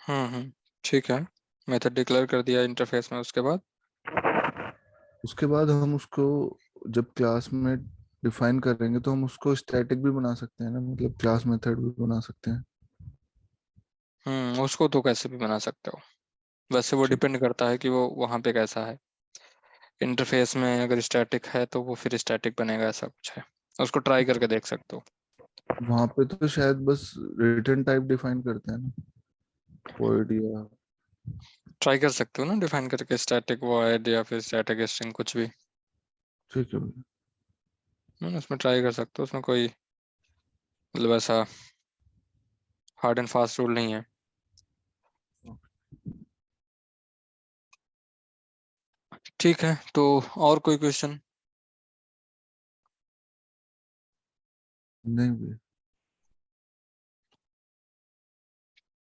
ठीक है। Method declare कर दिया इंटरफेस में, उसके बाद उसके बाद हम उसको जब क्लास में डिफाइन करेंगे तो हम उसको स्टैटिक भी बना सकते हैं ना, मतलब क्लास मेथड भी बना सकते हैं। उसको तो कैसे भी बना सकते हो। वैसे वो ठीक। डिपेंड करता है कि वो वहाँ पे कैसा है। इंटरफेस में अगर स्टैटिक है तो वो फिर स्टैटिक बनेगा, ऐसा कुछ है। उसको ट्राई करके देख सकते हो। वहां पे तो शायद बस रिटर्न टाइप डिफाइन करते हैं ना, void या। ट्राई कर सकते हो ना डिफाइन करके, स्टैटिक वॉइड या फिर स्टैटिक स्ट्रिंग, कुछ भी। ठीक है भैया। उसमें ट्राई कर सकते हो, उसमें कोई मतलब ऐसा हार्ड एंड फास्ट रूल नहीं है। ठीक है, तो और कोई क्वेश्चन? नहीं भैया।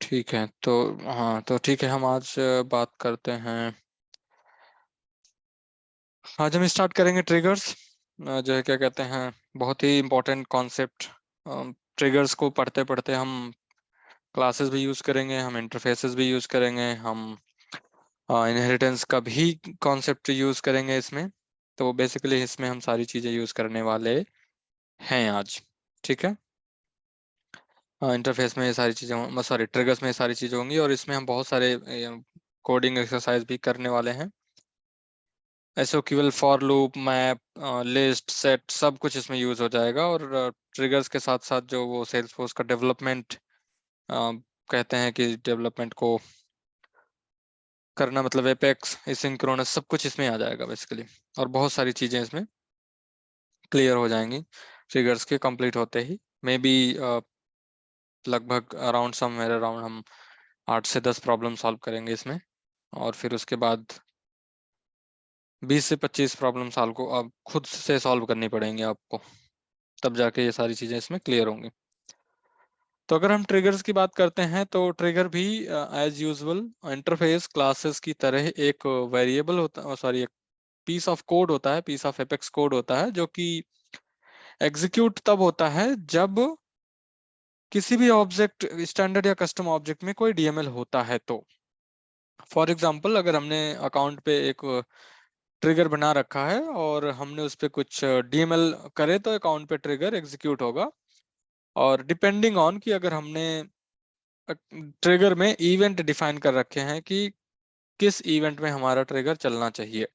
ठीक है, तो हाँ, तो ठीक है, हम आज बात करते हैं। आज हम स्टार्ट करेंगे ट्रिगर्स, जो है क्या कहते हैं, बहुत ही इंपॉर्टेंट कॉन्सेप्ट। ट्रिगर्स को पढ़ते पढ़ते हम क्लासेस भी यूज करेंगे, हम इंटरफेसेस भी यूज करेंगे, हम इनहेरिटेंस का भी कॉन्सेप्ट यूज करेंगे इसमें। तो बेसिकली इसमें हम सारी चीजें यूज करने वाले हैं आज। ठीक है। इंटरफेस में ये सारी चीजें, सॉरी, ट्रिगर्स में ये सारी चीजें होंगी, और इसमें हम बहुत सारे कोडिंग एक्सरसाइज भी करने वाले हैं। SQL, for loop, map, list, set, सब कुछ इसमें यूज हो जाएगा। और ट्रिगर्स के साथ साथ जो वो सेल्सफोर्स का डेवलपमेंट कहते हैं कि डेवलपमेंट को करना, मतलब एपेक्स, एसिंक्रोनस, सब कुछ इसमें आ जाएगा बेसिकली। और बहुत सारी चीजें इसमें क्लियर हो जाएंगी ट्रिगर्स के कंप्लीट होते ही। मे बी लगभग अराउंड समवेयर अराउंड हम 8 से 10 प्रॉब्लम सॉल्व करेंगे इसमें। और फिर उसके बाद 20 से 25 प्रॉब्लम सॉल्व को अब खुद से सॉल्व करनी पड़ेंगी आपको, तब जाके ये सारी चीजें इसमें क्लियर होंगी। तो अगर हम ट्रिगर्स की बात करते हैं तो ट्रिगर भी एज यूजुअल इंटरफेस क्लासेस की तरह एक वेरिएबल होता, सॉरी, एक पीस ऑफ कोड होता है, पीस ऑफ एपेक्स कोड होता है, जो कि एग्जीक्यूट तब होता है जब किसी भी ऑब्जेक्ट, स्टैंडर्ड या कस्टम ऑब्जेक्ट में कोई डीएमएल होता है। तो फॉर एग्जांपल, अगर हमने अकाउंट पे एक ट्रिगर बना रखा है और हमने उस पे कुछ डीएमएल करे तो अकाउंट पे ट्रिगर एग्जीक्यूट होगा। और डिपेंडिंग ऑन कि अगर हमने ट्रिगर में इवेंट डिफाइन कर रखे हैं कि किस इवेंट में हमारा ट्रिगर चलना चाहिए,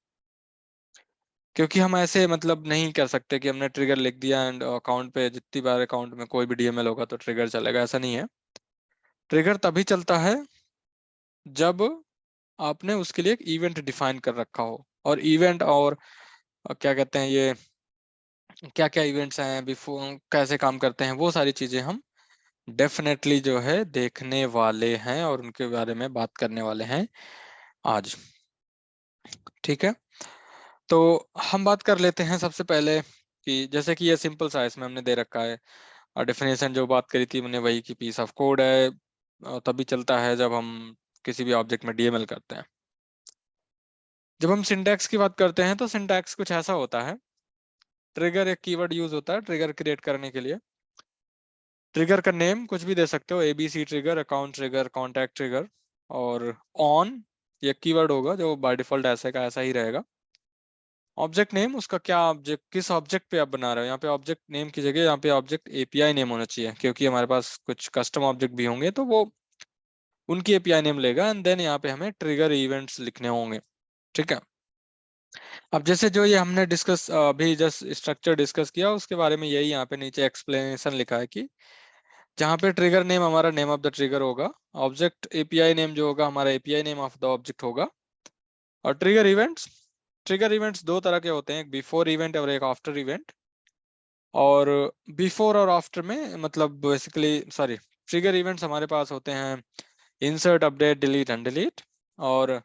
क्योंकि हम ऐसे मतलब नहीं कर सकते कि हमने ट्रिगर लिख दिया एंड अकाउंट पे जितनी बार अकाउंट में कोई भी डीएमएल होगा तो ट्रिगर चलेगा, ऐसा नहीं है। ट्रिगर तभी चलता है जब आपने उसके लिए एक इवेंट डिफाइन कर रखा हो। और इवेंट और क्या कहते हैं ये, क्या क्या इवेंट्स हैं, बिफोर कैसे काम करते हैं, वो सारी चीजें हम डेफिनेटली जो है देखने वाले हैं और उनके बारे में बात करने वाले हैं आज। ठीक है, तो हम बात कर लेते हैं सबसे पहले कि जैसे कि ये सिंपल सा है, इसमें हमने दे रखा है और डेफिनेशन जो बात करी थी हमने वही की पीस ऑफ कोड है, तभी चलता है जब हम किसी भी ऑब्जेक्ट में डीएमएल करते हैं। जब हम सिंटैक्स की बात करते हैं तो सिंटैक्स कुछ ऐसा होता है। ट्रिगर एक कीवर्ड यूज होता है ट्रिगर क्रिएट करने के लिए। ट्रिगर का नेम कुछ भी दे सकते हो, ABC trigger, account trigger, contact trigger. और ऑन ये कीवर्ड होगा जो बाय डिफॉल्ट ऐसे का ऐसा ही रहेगा। ऑब्जेक्ट नेम, उसका क्या ऑब्जेक्ट, किस ऑब्जेक्ट पे आप बना रहे हो, यहाँ पे ऑब्जेक्ट नेम की जगह यहाँ पे ऑब्जेक्ट एपीआई नेम होना चाहिए, क्योंकि हमारे पास कुछ कस्टम ऑब्जेक्ट भी होंगे तो वो उनकी एपीआई नेम लेगा। एंड देन यहाँ पे हमें ट्रिगर इवेंट्स लिखने होंगे। ठीक है। अब जैसे जो ये हमने डिस्कस अभी जस्ट स्ट्रक्चर डिस्कस किया उसके बारे में यही यहाँ पे नीचे एक्सप्लेनेशन लिखा है कि जहाँ पे ट्रिगर नेम हमारा नेम ऑफ द ट्रिगर होगा, ऑब्जेक्ट एपीआई नेम जो होगा हमारा API name of the object होगा। और ट्रिगर इवेंट्स दो तरह के होते हैं, एक बिफोर इवेंट और एक आफ्टर इवेंट। और बिफोर और आफ्टर में मतलब बेसिकली, सॉरी, ट्रिगर इवेंट्स हमारे पास होते हैं इंसर्ट, अपडेट, डिलीट, अनडिलीट। और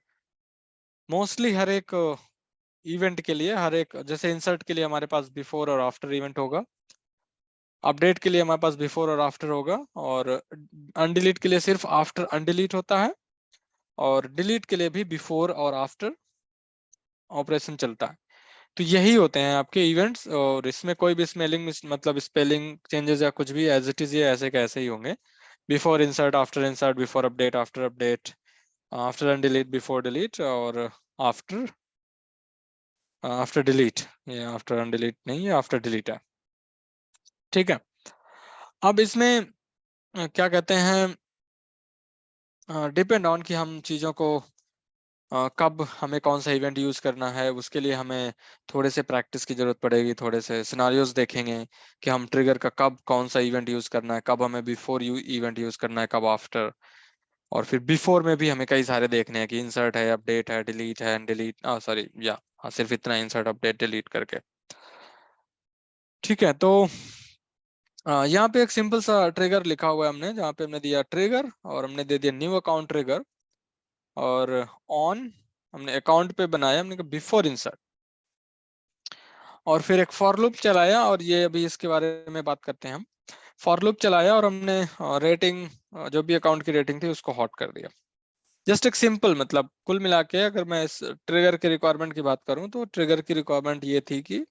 मोस्टली हर एक इवेंट के लिए, हर एक, जैसे इंसर्ट के लिए हमारे पास बिफोर और आफ्टर इवेंट होगा, अपडेट के लिए हमारे पास बिफोर और आफ्टर होगा, और अनडिलीट के लिए सिर्फ आफ्टर अनडिलीट होता है, और डिलीट के लिए भी बिफोर और आफ्टर ऑपरेशन चलता है। तो यही होते हैं आपके इवेंट्स, और इसमें कोई भी स्मेलिंग मतलब स्पेलिंग चेंजेस या कुछ भी एज इट इज ये ऐसे कैसे ही होंगे। Before insert, after insert, before update, after update, after and delete, before delete, और आफ्टर आफ्टर डिलीट। ये आफ्टर एंड डिलीट नहीं है, आफ्टर डिलीट है। ठीक है, अब इसमें क्या कहते हैं, डिपेंड ऑन कि हम चीज़ों को कब हमें कौन सा इवेंट यूज करना है, उसके लिए हमें थोड़े से प्रैक्टिस की जरूरत पड़ेगी, थोड़े से सिनारियोज देखेंगे कि हम ट्रिगर का कब कौन सा इवेंट यूज करना है, कब हमें बिफोर इवेंट यूज करना है, कब आफ्टर। और फिर बिफोर में भी हमें कई सारे देखने हैं कि इंसर्ट है, अपडेट है, डिलीट है, डिलीट सॉरी या हाँ सिर्फ इतना, इंसर्ट अपडेट डिलीट करके। ठीक है, तो यहाँ पे एक सिंपल सा ट्रिगर लिखा हुआ है हमने, जहाँ पे हमने दिया ट्रिगर और हमने दे दिया न्यू अकाउंट ट्रिगर, और ऑन हमने अकाउंट पे बनाया, हमने कहा बिफोर इंसर्ट, और फिर एक फॉर लूप चलाया, और ये अभी इसके बारे में बात करते हैं हम। फॉर लूप चलाया और हमने रेटिंग, जो भी अकाउंट की रेटिंग थी उसको हॉट कर दिया। जस्ट एक सिंपल, मतलब कुल मिला के अगर मैं इस ट्रिगर की रिक्वायरमेंट की बात करूं, तो ट्रिगर की रिक्वायरमेंट ये थी कि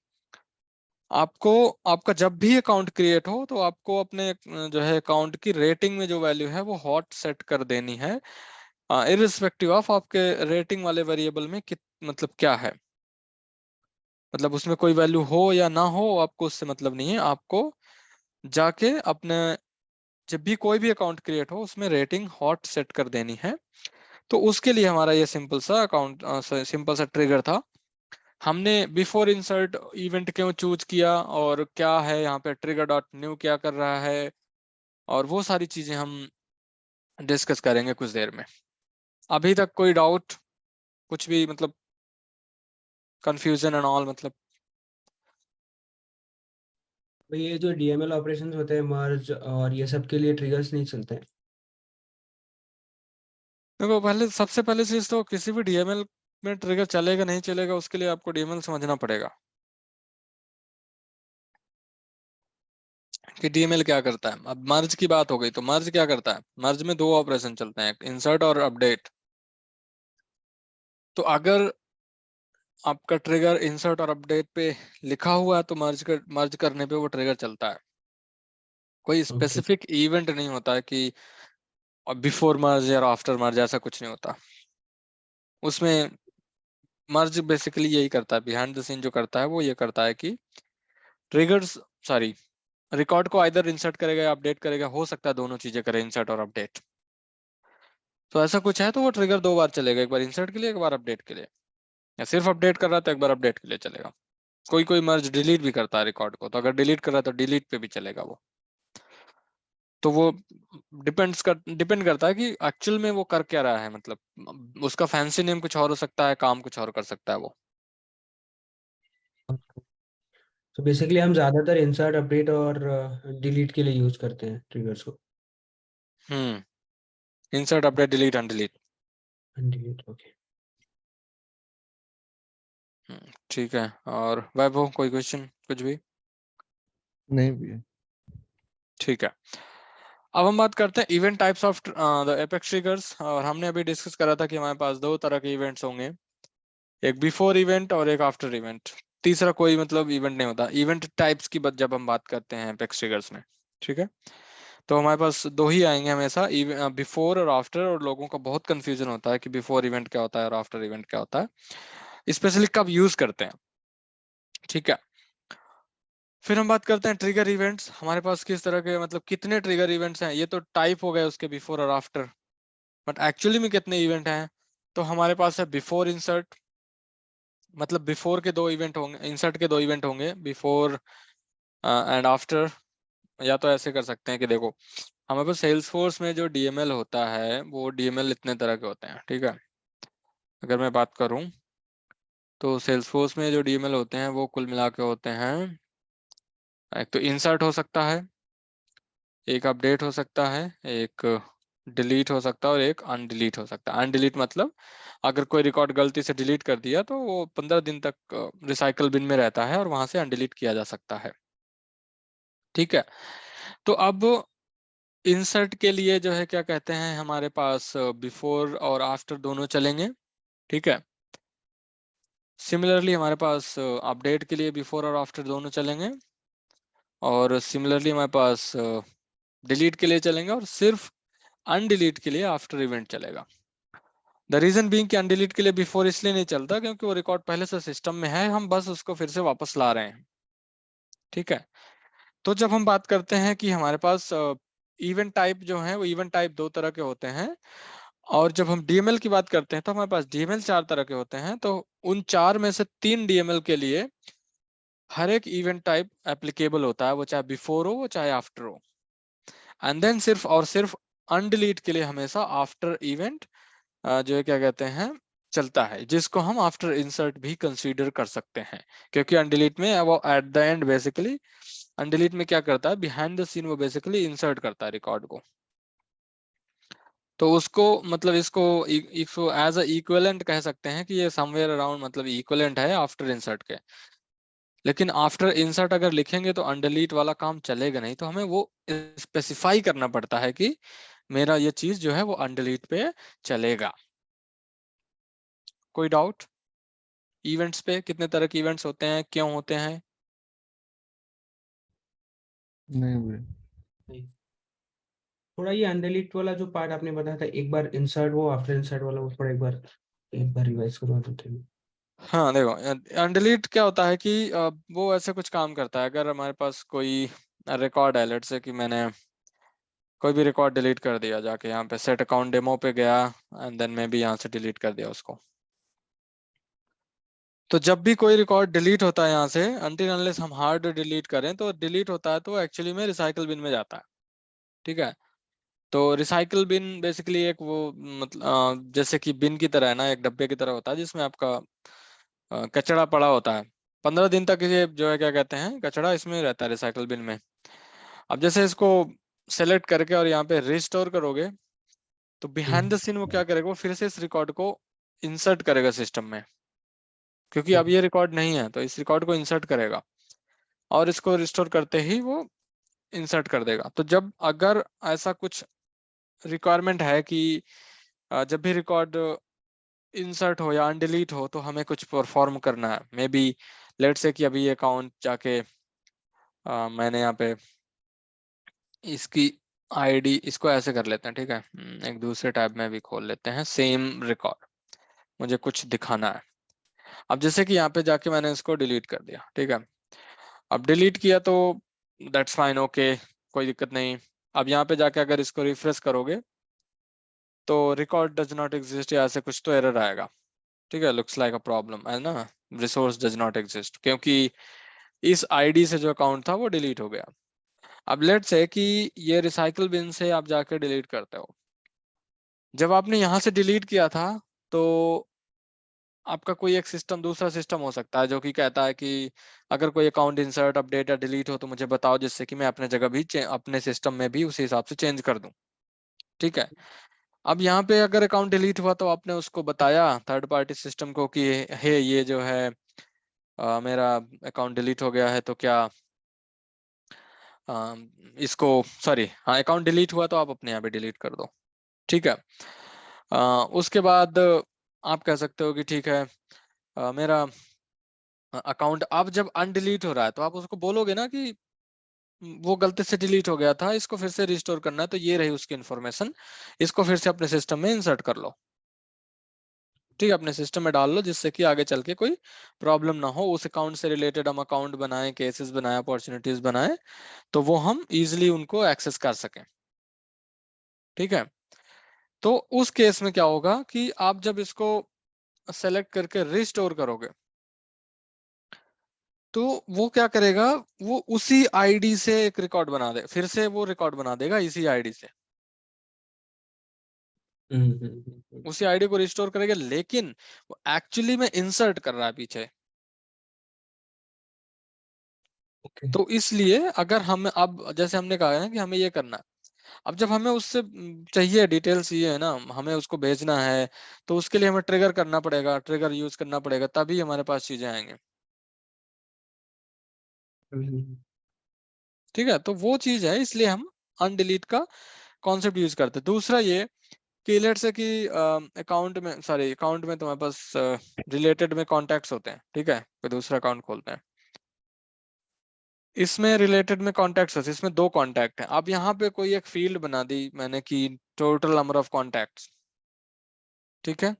आपको, आपका जब भी अकाउंट क्रिएट हो तो आपको अपने जो है अकाउंट की रेटिंग में जो वैल्यू है वो हॉट सेट कर देनी है, इरिस्पेक्टिव ऑफ आपके रेटिंग वाले वेरिएबल में मतलब क्या है, मतलब उसमें कोई वैल्यू हो या ना हो, आपको उससे मतलब नहीं है। आपको जाके अपने, जब भी कोई भी अकाउंट क्रिएट हो उसमें रेटिंग हॉट सेट कर देनी है। तो उसके लिए हमारा ये सिंपल सा अकाउंट, सिंपल सा ट्रिगर था। हमने बिफोर इंसर्ट इवेंट क्यों चूज किया, और क्या है यहाँ पे ट्रिगर डॉट न्यू क्या कर रहा है, और वो सारी चीजें हम डिस्कस करेंगे कुछ देर में। अभी तक कोई डाउट, कुछ भी मतलब कंफ्यूजन एंड ऑल, मतलब? तो ये जो डीएमएल ऑपरेशंस होते हैं, मर्ज और ये सब के लिए ट्रिगर्स नहीं चलते हैं? देखो, पहले सबसे पहले चीज तो किसी भी डीएमएल में ट्रिगर चलेगा नहीं चलेगा, उसके लिए आपको डीएमएल समझना पड़ेगा कि डीएमएल क्या करता है। अब मर्ज की बात हो गई, तो मर्ज क्या करता है, मर्ज में दो ऑपरेशन चलते हैं, इंसर्ट और अपडेट। तो अगर आपका ट्रिगर इंसर्ट और अपडेट पे लिखा हुआ है तो मर्ज करने पे वो ट्रिगर चलता है। कोई ओके। स्पेसिफिक इवेंट नहीं होता है कि बिफोर मर्ज या आफ्टर मर्ज, ऐसा कुछ नहीं होता उसमें। मर्ज बेसिकली यही करता है, बिहाइंड द सीन जो करता है वो ये करता है कि ट्रिगर्स, सॉरी, रिकॉर्ड को आइदर इंसर्ट करेगा या अपडेट करेगा, हो सकता है दोनों चीजें करे, इंसर्ट और अपडेट। तो ऐसा कुछ है तो वो ट्रिगर दो बार चलेगा, एक बार इंसर्ट के लिए, एक बार अपडेट के लिए। या सिर्फ अपडेट कर रहा है तो एक बार अपडेट के लिए चलेगा। कोई कोई मर्ज डिलीट भी करता है रिकॉर्ड को, तो अगर डिलीट कर रहा है तो डिलीट पे भी चलेगा वो। तो वो डिपेंड करता है कि एक्चुअल में वो कर क्या रहा है, मतलब उसका फैंसी नेम कुछ और हो सकता है, काम कुछ और कर सकता है वो। तो बेसिकली हम ज्यादातर इंसर्ट, अपडेट और डिलीट के लिए यूज करते हैं ट्रिगर्स को। Insert, update, delete, undelete. Delete, okay. ठीक है, और वैभव कोई क्वेश्चन कुछ भी? नहीं भी। ठीक है, अब हम बात करते हैं event types of the apex triggers. और हमने अभी डिस्कस करा था कि हमारे पास दो तरह के इवेंट्स होंगे, एक बिफोर इवेंट और एक आफ्टर इवेंट। तीसरा कोई मतलब इवेंट नहीं होता इवेंट टाइप्स की जब हम बात करते हैं एपेक्स ट्रिगर्स में। ठीक है, तो हमारे पास दो ही आएंगे हमेशा, बिफोर और आफ्टर। और लोगों को बहुत कंफ्यूजन होता है कि बिफोर इवेंट क्या होता है और आफ्टर इवेंट क्या होता है, स्पेशली कब यूज करते हैं। ठीक है, फिर हम बात करते हैं ट्रिगर इवेंट्स। हमारे पास किस तरह के, मतलब कितने ट्रिगर इवेंट्स हैं, ये तो टाइप हो गए उसके बिफोर और आफ्टर, बट एक्चुअली में कितने इवेंट हैं। तो हमारे पास है बिफोर इंसर्ट, मतलब बिफोर के दो इवेंट होंगे, इंसर्ट के दो इवेंट होंगे, बिफोर एंड आफ्टर। या तो ऐसे कर सकते हैं कि देखो, हमारे पास सेल्स फोर्स में जो डीएमएल होता है वो डीएमएल इतने तरह के होते हैं। ठीक है, अगर मैं बात करूं तो सेल्स फोर्स में जो डीएमएल होते हैं वो कुल मिला के होते हैं, एक तो इंसर्ट हो सकता है, एक अपडेट हो सकता है, एक डिलीट हो सकता है, और एक अनडिलीट हो सकता है। अनडिलीट मतलब अगर कोई रिकॉर्ड गलती से डिलीट कर दिया तो वो 15 दिन तक रिसाइकल बिन में रहता है और वहां से अनडिलीट किया जा सकता है। ठीक है, तो अब इंसर्ट के लिए जो है क्या कहते हैं, हमारे पास बिफोर और आफ्टर दोनों चलेंगे। ठीक है, सिमिलरली हमारे पास अपडेट के लिए बिफोर और आफ्टर दोनों चलेंगे, और सिमिलरली हमारे पास डिलीट के लिए चलेंगे और सिर्फ अनडिलीट के लिए आफ्टर इवेंट चलेगा। द रीजन बीइंग कि अनडिलीट के लिए बिफोर इसलिए नहीं चलता क्योंकि वो रिकॉर्ड पहले से सिस्टम में है, हम बस उसको फिर से वापस ला रहे हैं। ठीक है, तो जब हम बात करते हैं कि हमारे पास इवेंट टाइप जो है वो इवेंट टाइप दो तरह के होते हैं, और जब हम डीएमएल की बात करते हैं तो हमारे पास डीएमएल चार तरह के होते हैं। तो उन चार में से तीन डीएमएल के लिए हर एक इवेंट टाइप एप्लीकेबल होता है, वो चाहे बिफोर हो वो चाहे आफ्टर हो। एंड देन सिर्फ और सिर्फ अनडिलीट के लिए हमेशा आफ्टर इवेंट जो है क्या कहते हैं चलता है, जिसको हम आफ्टर इंसर्ट भी कंसीडर कर सकते हैं। क्योंकि अनडिलीट में वो एट द एंड बेसिकली अनडिलीट में क्या करता है, बिहाइंड द सीन वो बेसिकली इंसर्ट करता है रिकॉर्ड को। तो उसको मतलब इसको एज अ इक्विवेलेंट कह सकते हैं कि ये समवेयर अराउंड मतलब इक्विवेलेंट है आफ्टर इंसर्ट के। लेकिन आफ्टर इंसर्ट अगर लिखेंगे तो अनडिलीट वाला काम चलेगा नहीं, तो हमें वो स्पेसिफाई करना पड़ता है कि मेरा ये चीज जो है वो अनडिलीट पे चलेगा। कोई डाउट? इवेंट्स पे कितने तरह के इवेंट्स होते हैं, क्यों होते हैं? नहीं भाई। नहीं, थोड़ा ये अनडिलीट वाला जो पार्ट आपने बताया था, एक बार इंसर्ट वो आफ्टर इंसर्ट वाला, वो थोड़ा एक बार रिवाइज करवा देते हैं। हाँ देखो, अनडिलीट क्या होता है कि वो ऐसे कुछ काम करता है। अगर हमारे पास कोई रिकॉर्ड है, लेट से कि मैंने कोई भी रिकॉर्ड डिलीट कर दिया, जाके यहाँ पे सेट अकाउंट डेमो पे गया एंड देन मैं भी यहाँ से डिलीट कर दिया उसको। तो जब भी कोई रिकॉर्ड डिलीट होता है यहाँ से, अनटिल अनलेस हम हार्ड डिलीट करें, तो डिलीट होता है तो एक्चुअली में रिसाइकल बिन में जाता है। ठीक है, तो रिसाइकल बिन बेसिकली एक वो मतलब जैसे कि बिन की तरह है ना, एक डब्बे की तरह होता है जिसमें आपका कचरा पड़ा होता है। 15 दिन तक ये जो है क्या कहते हैं कचरा इसमें रहता है रिसाइकल बिन में। अब जैसे इसको सेलेक्ट करके और यहाँ पे रिस्टोर करोगे, तो बिहाइंड द सीन वो क्या करेगा, वो फिर से इस रिकॉर्ड को इंसर्ट करेगा सिस्टम में। क्योंकि अब ये रिकॉर्ड नहीं है तो इस रिकॉर्ड को इंसर्ट करेगा, और इसको रिस्टोर करते ही वो इंसर्ट कर देगा। तो जब अगर ऐसा कुछ रिक्वायरमेंट है कि जब भी रिकॉर्ड इंसर्ट हो या अनडिलीट हो तो हमें कुछ परफॉर्म करना है, मे बी लेट से कि अभी ये अकाउंट जाके मैंने यहाँ पे इसकी आईडी इसको ऐसे कर लेते हैं। ठीक है, एक दूसरे टैब में भी खोल लेते हैं सेम रिकॉर्ड, मुझे कुछ दिखाना है। अब जैसे कि यहाँ पे जाके मैंने इसको डिलीट कर दिया। ठीक है, अब डिलीट किया तो दैट्स फाइन, ओके, कोई दिक्कत नहीं। अब यहाँ पे जाके अगर इसको रिफ्रेश करोगे तो रिकॉर्ड डज नॉट एग्जिस्ट या ऐसे कुछ तो एरर आएगा। ठीक है, लुक्स लाइक अ प्रॉब्लम है ना, रिसोर्स डज नॉट एग्जिस्ट, क्योंकि इस आईडी से जो अकाउंट था वो डिलीट हो गया। अब लेट्स से कि ये रिसाइकल बिन से आप जाके डिलीट करते हो। जब आपने यहाँ से डिलीट किया था तो आपका कोई एक सिस्टम दूसरा सिस्टम हो सकता है जो कि कहता है कि अगर कोई अकाउंट इंसर्ट अपडेट या डिलीट हो तो मुझे बताओ, जिससे कि मैं अपने जगह भी अपने सिस्टम में भी उसी हिसाब से चेंज कर दूं। ठीक है, अब यहाँ पे अगर अकाउंट डिलीट हुआ तो आपने उसको बताया थर्ड पार्टी सिस्टम को कि हे ये जो है मेरा अकाउंट डिलीट हो गया है, तो क्या इसको सॉरी हाँ अकाउंट डिलीट हुआ तो आप अपने यहाँ पे डिलीट कर दो। ठीक है, उसके बाद आप कह सकते हो कि ठीक है मेरा अकाउंट अब जब अनडिलीट हो रहा है तो आप उसको बोलोगे ना कि वो गलती से डिलीट हो गया था, इसको फिर से रिस्टोर करना है, तो ये रही उसकी इन्फॉर्मेशन, इसको फिर से अपने सिस्टम में इंसर्ट कर लो। ठीक है, अपने सिस्टम में डाल लो, जिससे कि आगे चल के कोई प्रॉब्लम ना हो। उस अकाउंट से रिलेटेड हम अकाउंट बनाए, केसेस बनाए, अपॉर्चुनिटीज बनाए, तो वो हम इजिली उनको एक्सेस कर सकें। ठीक है, तो उस केस में क्या होगा कि आप जब इसको सेलेक्ट करके रिस्टोर करोगे तो वो क्या करेगा, वो उसी आईडी से एक रिकॉर्ड बना दे, फिर से वो रिकॉर्ड बना देगा इसी आईडी से, उसी आईडी को रिस्टोर करेगा, लेकिन वो एक्चुअली में इंसर्ट कर रहा है पीछे। ओके। तो इसलिए अगर हम अब जैसे हमने कहा है ना कि हमें ये करना है, अब जब हमें उससे चाहिए डिटेल्स ये है ना, हमें उसको भेजना है, तो उसके लिए हमें ट्रिगर करना पड़ेगा, ट्रिगर यूज करना पड़ेगा, तभी हमारे पास चीजें आएंगे। ठीक है, तो वो चीज है, इसलिए हम अनडिलीट का कॉन्सेप्ट यूज करते हैं। दूसरा ये कि लेट से कि अकाउंट में सॉरी अकाउंट में तुम्हारे पास रिलेटेड में कॉन्टैक्ट्स होते हैं। ठीक है, कोई दूसरा अकाउंट खोलते हैं, इसमें रिलेटेड में कॉन्टैक्ट्स होते हैं, इसमें 2 कॉन्टैक्ट हैं। अब यहाँ पे कोई एक फील्ड बना दी मैंने कि टोटल नंबर ऑफ कॉन्टैक्ट्स, ठीक है।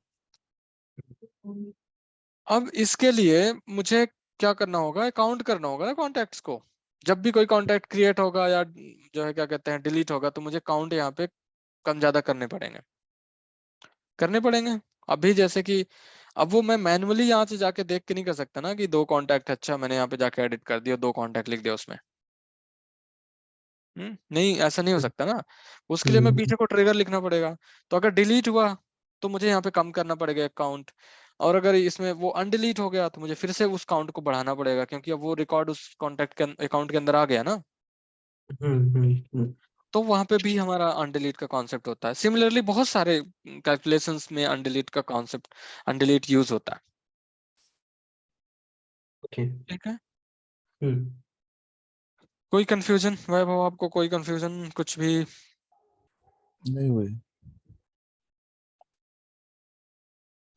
अब इसके लिए मुझे क्या करना होगा, काउंट करना होगा ना कॉन्टैक्ट्स को। जब भी कोई कॉन्टैक्ट क्रिएट होगा या जो है क्या कहते हैं डिलीट होगा, तो मुझे काउंट यहाँ पे कम ज्यादा करने पड़ेंगे। अभी जैसे कि अब वो मैं मैन्युअली यहाँ से जाके देख के नहीं कर सकता ना कि 2 कॉन्टैक्ट, अच्छा मैंने यहाँ पे जाके एडिट कर दिया, 2 कॉन्टैक्ट लिख दिया उसमें। नहीं, ऐसा नहीं हो सकता ना। उसके लिए मैं पीछे को ट्रिगर लिखना पड़ेगा। तो अगर डिलीट हुआ तो मुझे यहाँ पे कम करना पड़ेगा काउंट, और अगर इसमें वो अनडिलीट हो गया तो मुझे फिर से उस काउंट को बढ़ाना पड़ेगा, क्योंकि अब वो रिकॉर्ड उस कॉन्टैक्ट के अकाउंट के अंदर आ गया ना। तो वहां पे भी हमारा अनडिलीट का कॉन्सेप्ट होता है। सिमिलरली बहुत सारे कैलकुलेशंस में अनडिलीट का कॉन्सेप्ट, अनडिलीट यूज होता है। ओके। ठीक है, कोई कंफ्यूजन वैभव, आपको कोई कंफ्यूजन कुछ भी? नहीं हुई।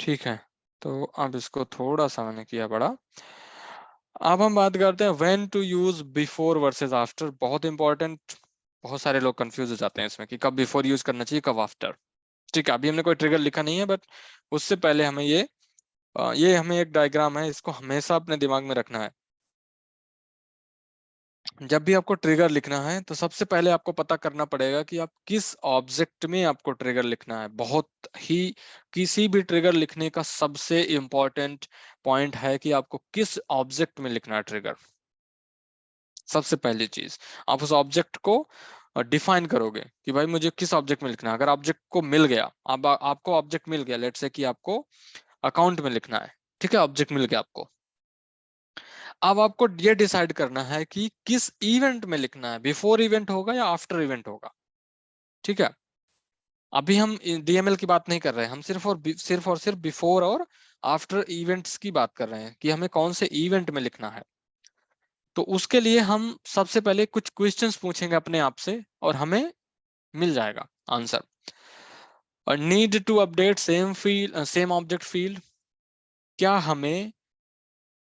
ठीक है, तो अब इसको थोड़ा सा मैंने किया बड़ा। अब हम बात करते हैं when to use before versus after. बहुत इंपॉर्टेंट, बहुत सारे लोग कंफ्यूज हो जाते हैं इसमें कि कब बिफोर यूज करना चाहिए, कब आफ्टर। ठीक है, अभी हमने कोई ट्रिगर लिखा नहीं है, बट उससे पहले हमें ये हमें एक डायग्राम है, इसको हमेशा अपने दिमाग में रखना है। जब भी आपको ट्रिगर लिखना है तो सबसे पहले आपको पता करना पड़ेगा कि आप किस ऑब्जेक्ट में आपको ट्रिगर लिखना है। बहुत ही, किसी भी ट्रिगर लिखने का सबसे इंपॉर्टेंट पॉइंट है कि आपको किस ऑब्जेक्ट में लिखना है ट्रिगर। सबसे पहली चीज, आप उस ऑब्जेक्ट को डिफाइन करोगे कि भाई मुझे किस ऑब्जेक्ट में लिखना है। अगर ऑब्जेक्ट को मिल गया, अब आपको ऑब्जेक्ट मिल गया, लेट्स से कि आपको अकाउंट में लिखना है, ठीक है, ऑब्जेक्ट मिल गया आपको। अब आपको ये डिसाइड करना है कि किस इवेंट में लिखना है, बिफोर इवेंट होगा या आफ्टर इवेंट होगा। ठीक है, अभी हम डीएमएल की बात नहीं कर रहे हैं, हम सिर्फ बिफोर और आफ्टर इवेंट्स की बात कर रहे हैं कि हमें कौन से इवेंट में लिखना है। तो उसके लिए हम सबसे पहले कुछ क्वेश्चंस पूछेंगे अपने आप से और हमें मिल जाएगा आंसर। और need to update same object field, क्या हमें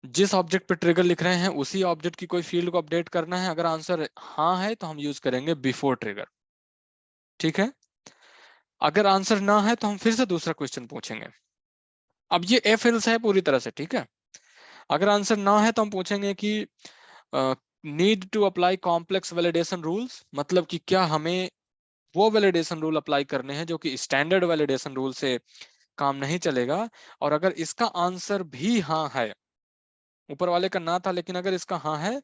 जिस ऑब्जेक्ट पे ट्रिगर लिख रहे हैं उसी ऑब्जेक्ट की कोई फील्ड को अपडेट करना है। अगर आंसर हाँ है तो हम यूज करेंगे बिफोर ट्रिगर। ठीक है, अगर आंसर ना है तो हम फिर से दूसरा क्वेश्चन पूछेंगे। अब ये एफ एल्स है पूरी तरह से, ठीक है। अगर आंसर ना है तो हम पूछेंगे कि need to apply complex validation rules, मतलब कि क्या हमें वो वैलिडेशन रूल अप्लाई करने हैं जो कि स्टैंडर्ड वैलिडेशन रूल से काम नहीं चलेगा। और अगर इसका आंसर भी हाँ है, ऊपर वाले का ना था लेकिन अगर इसका हाँ है,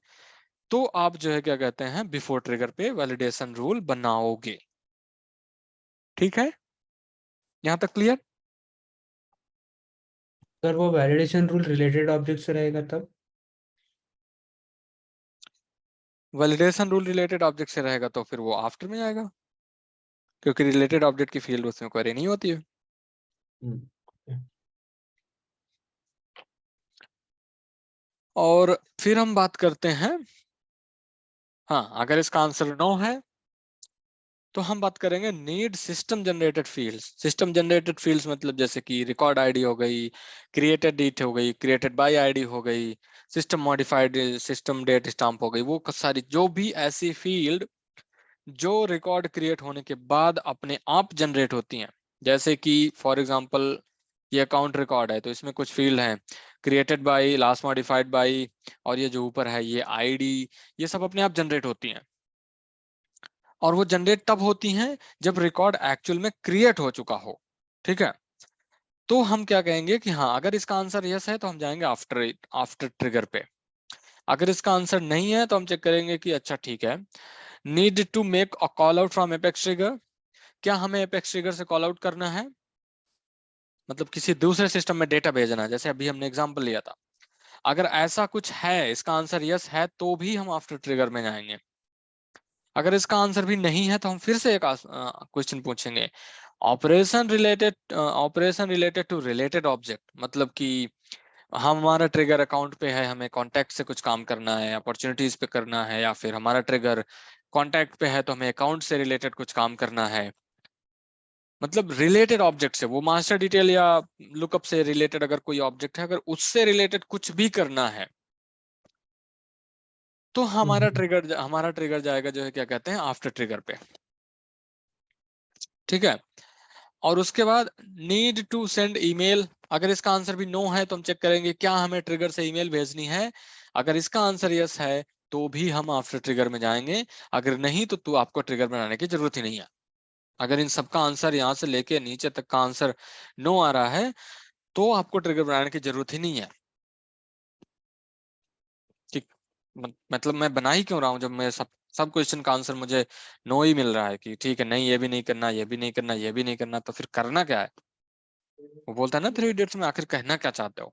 तो आप जो है क्या कहते हैं बिफोर ट्रिगर पे वैलिडेशन रूल बनाओगे। ठीक है, यहां तक क्लियर? सर वो वैलिडेशन रूल रिलेटेड ऑब्जेक्ट से रहेगा तब? वैलिडेशन रूल रिलेटेड ऑब्जेक्ट से रहेगा तो फिर वो आफ्टर में आएगा, क्योंकि रिलेटेड ऑब्जेक्ट की फील्ड उसमें क्वेरी नहीं होती है। और फिर हम बात करते हैं, हाँ अगर इसका आंसर नो है तो हम बात करेंगे need system generated fields. System generated fields मतलब जैसे कि रिकॉर्ड आईडी हो गई, क्रिएटेड डेट हो गई, क्रिएटेड बाय आईडी हो गई, system modified system date stamp हो गई। वो सारी जो भी ऐसी फील्ड जो रिकॉर्ड क्रिएट होने के बाद अपने आप जनरेट होती हैं। जैसे कि फॉर एग्जांपल ये अकाउंट रिकॉर्ड है तो इसमें कुछ फील्ड हैं, created by, last modified by, और ये जो ऊपर है ये आईडी, ये सब अपने आप जनरेट होती हैं। और वो जनरेट तब होती हैं जब रिकॉर्ड एक्चुअल में क्रिएट हो चुका हो। ठीक है, तो हम क्या कहेंगे कि हाँ अगर इसका आंसर यस है तो हम जाएंगे आफ्टर ट्रिगर पे। अगर इसका आंसर नहीं है तो हम चेक करेंगे कि अच्छा ठीक है, need to make a call out from Apex trigger, क्या हमें एपेक्स ट्रिगर से कॉल आउट करना है, मतलब किसी दूसरे सिस्टम में डेटा भेजना है, जैसे अभी हमने एग्जांपल लिया था। अगर ऐसा कुछ है, इसका आंसर यस है, तो भी हम आफ्टर ट्रिगर में जाएंगे। अगर इसका आंसर भी नहीं है तो हम फिर से एक क्वेश्चन पूछेंगे, operation related to related object, मतलब कि हमारा ट्रिगर अकाउंट पे है, हमें कॉन्टैक्ट से कुछ काम करना है, अपॉर्चुनिटीज पे करना है, या फिर हमारा ट्रिगर कॉन्टैक्ट पे है तो हमें अकाउंट से रिलेटेड कुछ काम करना है। मतलब रिलेटेड ऑब्जेक्ट से, वो मास्टर डिटेल या लुकअप से रिलेटेड अगर कोई ऑब्जेक्ट है, अगर उससे रिलेटेड कुछ भी करना है तो हमारा ट्रिगर जाएगा जो है क्या कहते हैं आफ्टर ट्रिगर पे, ठीक है। और उसके बाद नीड टू सेंड ईमेल, अगर इसका आंसर भी नो है तो हम चेक करेंगे क्या हमें ट्रिगर से ईमेल भेजनी है। अगर इसका आंसर यस है तो भी हम आफ्टर ट्रिगर में जाएंगे, अगर नहीं तो आपको ट्रिगर बनाने की जरूरत ही नहीं है। अगर इन सबका आंसर यहाँ से लेके नीचे तक का आंसर नो आ रहा है तो आपको ट्रिगर बनाने की जरूरत ही नहीं है। ठीक, मतलब मैं बना ही क्यों रहा हूँ जब मैं सब क्वेश्चन का आंसर मुझे नो ही मिल रहा है कि ठीक है, नहीं ये भी नहीं करना, ये भी नहीं करना, ये भी नहीं करना, तो फिर करना क्या है। वो बोलता है ना 3 इडियट्स में, आखिर कहना क्या चाहते हो।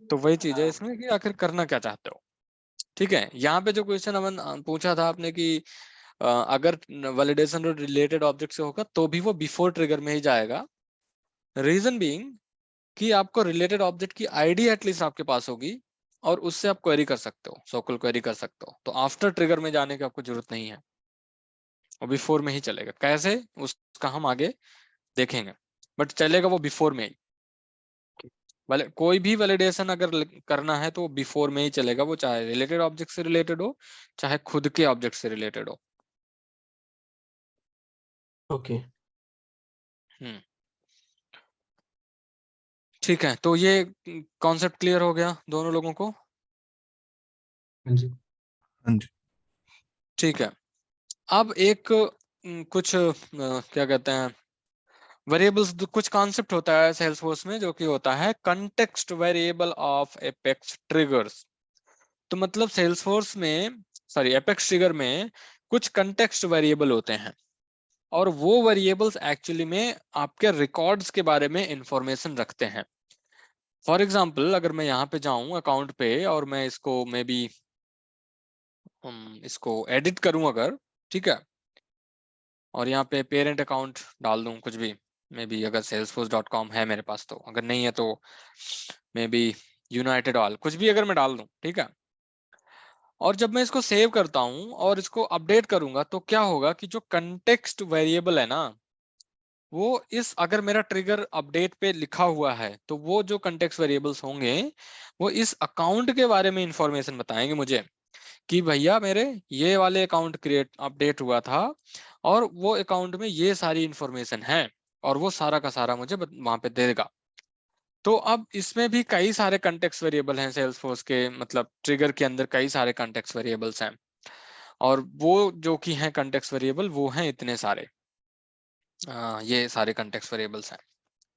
तो वही चीज है इसमें कि आखिर करना क्या चाहते हो। ठीक है, यहाँ पे जो क्वेश्चन अमन पूछा था आपने कि अगर वैलिडेशन रिलेटेड ऑब्जेक्ट से होगा तो भी वो बिफोर ट्रिगर में ही जाएगा। रीजन बीइंग कि आपको रिलेटेड ऑब्जेक्ट की आईडी एटलीस्ट आपके पास होगी और उससे आप क्वेरी कर सकते हो, सोकल क्वेरी कर सकते हो। तो आफ्टर ट्रिगर में जाने की आपको जरूरत नहीं है, वो बिफोर में ही चलेगा। कैसे, उसका हम आगे देखेंगे, बट चलेगा वो बिफोर में ही। कोई भी वैलिडेशन अगर करना है तो वो बिफोर में ही चलेगा, वो चाहे रिलेटेड ऑब्जेक्ट से रिलेटेड हो चाहे खुद के ऑब्जेक्ट से रिलेटेड हो। ओके। हम्म, ठीक है, तो ये कॉन्सेप्ट क्लियर हो गया दोनों लोगों को। हाँ जी। हाँ जी। ठीक है, अब एक कुछ क्या कहते हैं वेरिएबल्स, कुछ कॉन्सेप्ट होता है सेल्सफोर्स में जो कि होता है context variable of apex triggers. तो मतलब सेल्सफोर्स में, सॉरी एपेक्स ट्रिगर में कुछ कंटेक्स्ट वेरिएबल होते हैं और वो वेरिएबल्स एक्चुअली में आपके रिकॉर्ड्स के बारे में इंफॉर्मेशन रखते हैं। फॉर एग्जांपल अगर मैं यहाँ पे जाऊं अकाउंट पे और मैं इसको मे बी इसको एडिट करूं अगर, ठीक है, और यहाँ पे पेरेंट अकाउंट डाल दूं कुछ भी, मे बी अगर salesforce.com है मेरे पास, तो अगर नहीं है तो मे बी यूनाइटेड ऑल, कुछ भी अगर मैं डाल दूं, ठीक है। और जब मैं इसको सेव करता हूं और इसको अपडेट करूंगा तो क्या होगा कि जो कंटेक्स्ट वेरिएबल है ना, वो इस, अगर मेरा ट्रिगर अपडेट पे लिखा हुआ है तो वो जो कंटेक्स्ट वेरिएबल्स होंगे वो इस अकाउंट के बारे में इंफॉर्मेशन बताएंगे मुझे कि भैया मेरे ये वाले अकाउंट क्रिएट अपडेट हुआ था और वो अकाउंट में ये सारी इंफॉर्मेशन है, और वो सारा का सारा मुझे वहां पे दे देगा। तो अब इसमें भी कई सारे कंटेक्स्ट वेरिएबल हैं सेल्सफोर्स के, मतलब ट्रिगर के अंदर कई सारे कंटेक्स्ट वेरिएबल्स हैं, और वो जो कि हैं कंटेक्स्ट वेरिएबल वो हैं इतने सारे, ये सारे कंटेक्स्ट वेरिएबल्स हैं।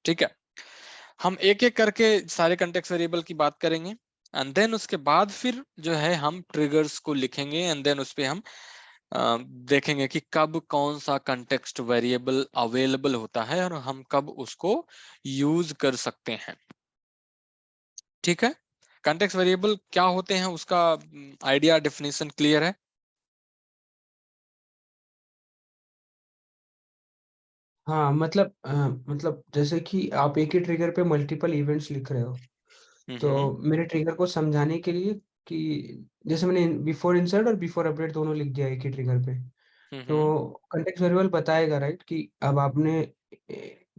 ठीक है, हम एक एक करके सारे कंटेक्स्ट वेरिएबल की बात करेंगे एंड देन उसके बाद फिर जो है हम ट्रिगर्स को लिखेंगे एंड देन उस पे हम देखेंगे कि कब कौन सा कंटेक्स्ट वेरिएबल अवेलेबल होता है और हम कब उसको यूज कर सकते हैं। ठीक है, कंटेक्स्ट वेरिएबल क्या होते हैं उसका आइडिया डेफिनेशन क्लियर है। हाँ मतलब जैसे कि आप एक ही ट्रिगर पे मल्टीपल इवेंट्स लिख रहे हो, हम्म तो मेरे ट्रिगर को समझाने के लिए कि जैसे मैंने बिफोर इंसर्ट और बिफोर अपडेट दोनों लिख दिया एक ही ट्रिगर पे, हम्म तो कंटेक्स्ट वेरिएबल बताएगा राइट कि अब आपने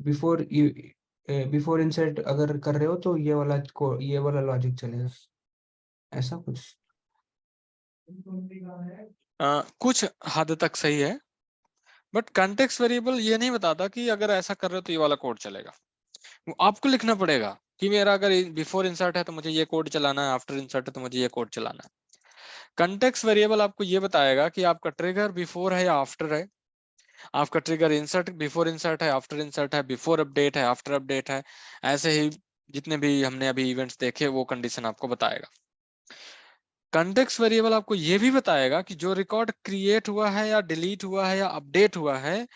बिफोर बिफोर इंसर्ट अगर कर रहे हो तो ये वाला लॉजिक चलेगा, ऐसा कुछ। कुछ हद तक सही है, बट कंटेक्स्ट वेरिएबल ये नहीं बताता कि अगर ऐसा कर रहे हो तो ये वाला कोड चलेगा। वो आपको लिखना पड़ेगा कि मेरा अगर बिफोर इंसर्ट है तो मुझे ये कोड चलाना है, आफ्टर इंसर्ट है तो मुझे ये कोड चलाना है। कंटेक्स्ट वेरिएबल आपको ये बताएगा कि आपका ट्रिगर बिफोर है या आफ्टर है, आपका ट्रिगर इंसर्ट बिफोर इंसर्ट है, आफ्टर इंसर्ट है, बिफोर अपडेट है, आफ्टर अपडेट है। ऐसे ही जितने भी हमने अभी इवेंट्स देखे वो कंडीशन आपको बताएगा। कंटेक्स्ट वेरिएबल आपको ये भी बताएगा कि जो रिकॉर्ड क्रिएट हुआ है या डिलीट हुआ है या अपडेट हुआ है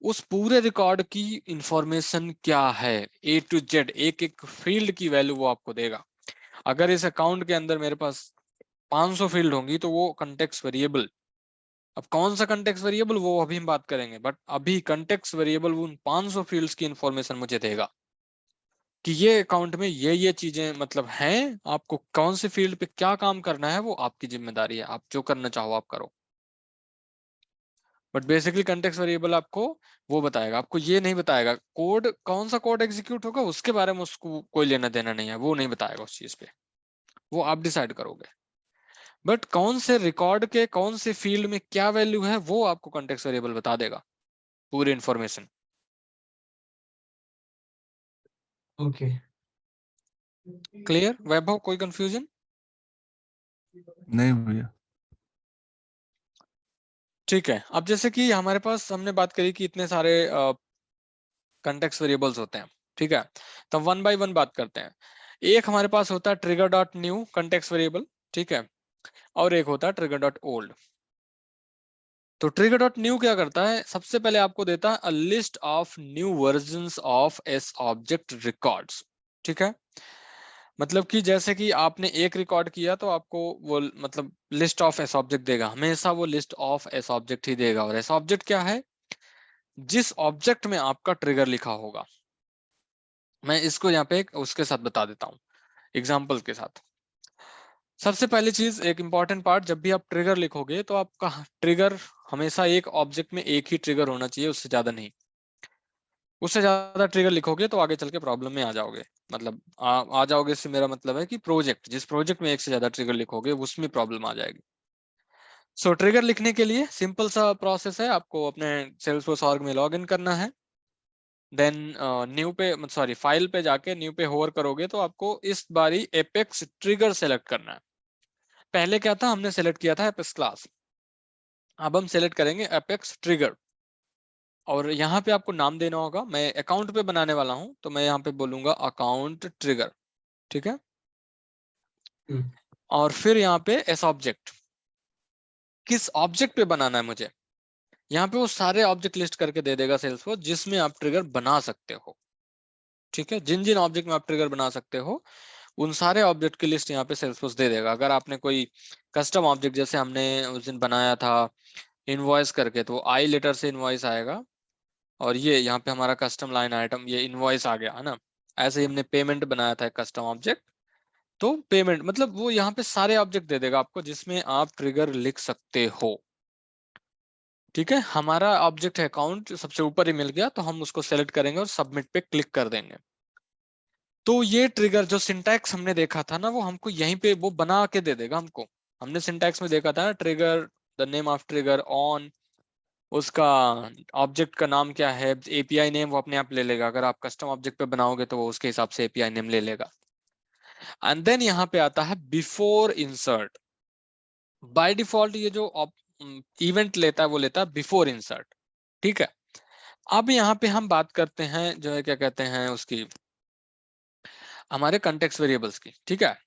उस पूरे रिकॉर्ड की इंफॉर्मेशन क्या है, ए टू जेड एक एक फील्ड की वैल्यू वो आपको देगा। अगर इस अकाउंट के अंदर मेरे पास 500 फील्ड होंगी तो वो कंटेक्स्ट वेरिएबल, अब कौन सा कंटेक्स्ट वेरिएबल वो अभी हम बात करेंगे, बट अभी कंटेक्स्ट वेरिएबल उन 500 फील्ड्स की इंफॉर्मेशन मुझे देगा कि ये अकाउंट में ये चीजें मतलब हैं, आपको कौन से फील्ड पे क्या काम करना है वो आपकी जिम्मेदारी है, आप जो करना चाहो आप करो। बट बेसिकली कंटेक्स्ट वेरिएबल आपको वो बताएगा, आपको ये नहीं बताएगा कोड कौन सा कोड एग्जीक्यूट होगा उसके बारे में उसको कोई लेना देना नहीं है, वो नहीं बताएगा उस चीज पे, वो आप डिसाइड करोगे। बट कौन से रिकॉर्ड के कौन से फील्ड में क्या वैल्यू है वो आपको कॉन्टेक्स्ट वेरिएबल बता देगा पूरी इंफॉर्मेशन। ओके। क्लियर वैभव, कोई कंफ्यूजन? नहीं भैया। ठीक है, अब जैसे कि हमारे पास हमने बात करी कि इतने सारे कॉन्टेक्स्ट वेरिएबल्स होते हैं, ठीक है, तो वन बाय वन बात करते हैं। एक हमारे पास होता है trigger dot new context variable, ठीक है, और एक होता है ट्रिगर डॉट ओल्ड। तो ट्रिगर डॉट न्यू क्या करता है, सबसे पहले आपको देता है a list of new versions of S object records, ठीक है, मतलब कि जैसे कि आपने एक रिकॉर्ड किया तो आपको वो मतलब लिस्ट ऑफ एस ऑब्जेक्ट देगा, हमेशा वो लिस्ट ऑफ एस ऑब्जेक्ट ही देगा। और एस ऑब्जेक्ट क्या है, जिस ऑब्जेक्ट में आपका ट्रिगर लिखा होगा। मैं इसको यहाँ पे उसके साथ बता देता हूँ एग्जाम्पल के साथ। सबसे पहली चीज, एक इंपॉर्टेंट पार्ट, जब भी आप ट्रिगर लिखोगे तो आपका ट्रिगर हमेशा एक ऑब्जेक्ट में एक ही ट्रिगर होना चाहिए, उससे ज्यादा नहीं। उससे ज्यादा ट्रिगर लिखोगे तो आगे चल के प्रॉब्लम में आ जाओगे, मतलब आ जाओगे, इससे मेरा मतलब है कि प्रोजेक्ट, जिस प्रोजेक्ट में एक से ज्यादा ट्रिगर लिखोगे उसमें प्रॉब्लम आ जाएगी। सो ट्रिगर लिखने के लिए सिंपल सा प्रोसेस है, आपको अपने सेल्सफोर्स ऑर्ग में लॉग इन करना है, देन न्यू पे सॉरी फाइल पे जाके न्यू पे होवर करोगे तो आपको इस बारी एपेक्स ट्रिगर सेलेक्ट करना है। पहले क्या था, हमने सेलेक्ट किया था एपेक्स क्लास, अब हम सेलेक्ट करेंगे एपेक्स ट्रिगर। और यहाँ पे आपको नाम देना होगा, मैं अकाउंट पे बनाने वाला हूँ तो मैं यहाँ पे बोलूंगा अकाउंट ट्रिगर, ठीक है। और फिर यहाँ पे एस ऑब्जेक्ट, किस ऑब्जेक्ट पे बनाना है मुझे, यहाँ पे वो सारे ऑब्जेक्ट लिस्ट करके दे देगा सेल्सफोर्स जिसमें आप ट्रिगर बना सकते हो, ठीक है, जिन जिन ऑब्जेक्ट में आप ट्रिगर बना सकते हो उन सारे ऑब्जेक्ट की लिस्ट यहाँ पे सेल्सफोर्स दे देगा। अगर आपने कोई कस्टम ऑब्जेक्ट, जैसे हमने उस दिन बनाया था इनवॉइस करके, तो आई लेटर से इनवॉइस आएगा, और ये यहाँ पे हमारा कस्टम लाइन आइटम ये इनवॉइस आ गया है ना। ऐसे ही हमने पेमेंट बनाया था एक कस्टम ऑब्जेक्ट, तो पेमेंट मतलब वो यहाँ पे सारे ऑब्जेक्ट दे देगा आपको जिसमें आप ट्रिगर लिख सकते हो, ठीक है। हमारा ऑब्जेक्ट है अकाउंट, सबसे ऊपर ही मिल गया, तो हम उसको सेलेक्ट करेंगे और सबमिट पे क्लिक कर देंगे। तो ये ट्रिगर जो सिंटैक्स हमने देखा था ना, वो हमको यहीं पे वो बना के दे देगा हमको। हमने सिंटैक्स में देखा था ना, trigger, the name of trigger on, उसका ऑब्जेक्ट का नाम क्या है, एपीआई नेम वो अपने आप ले लेगा, अगर आप कस्टम ऑब्जेक्ट पे बनाओगे तो वो उसके हिसाब से एपीआई नेम ले लेगा। एंड देन यहाँ पे आता है बिफोर इंसर्ट। बाय डिफॉल्ट ये जो इवेंट लेता है वो लेता है बिफोर इंसर्ट, ठीक है। अब यहाँ पे हम बात करते हैं जो है क्या कहते हैं उसकी, हमारे कंटेक्स्ट वेरिएबल्स की, ठीक है।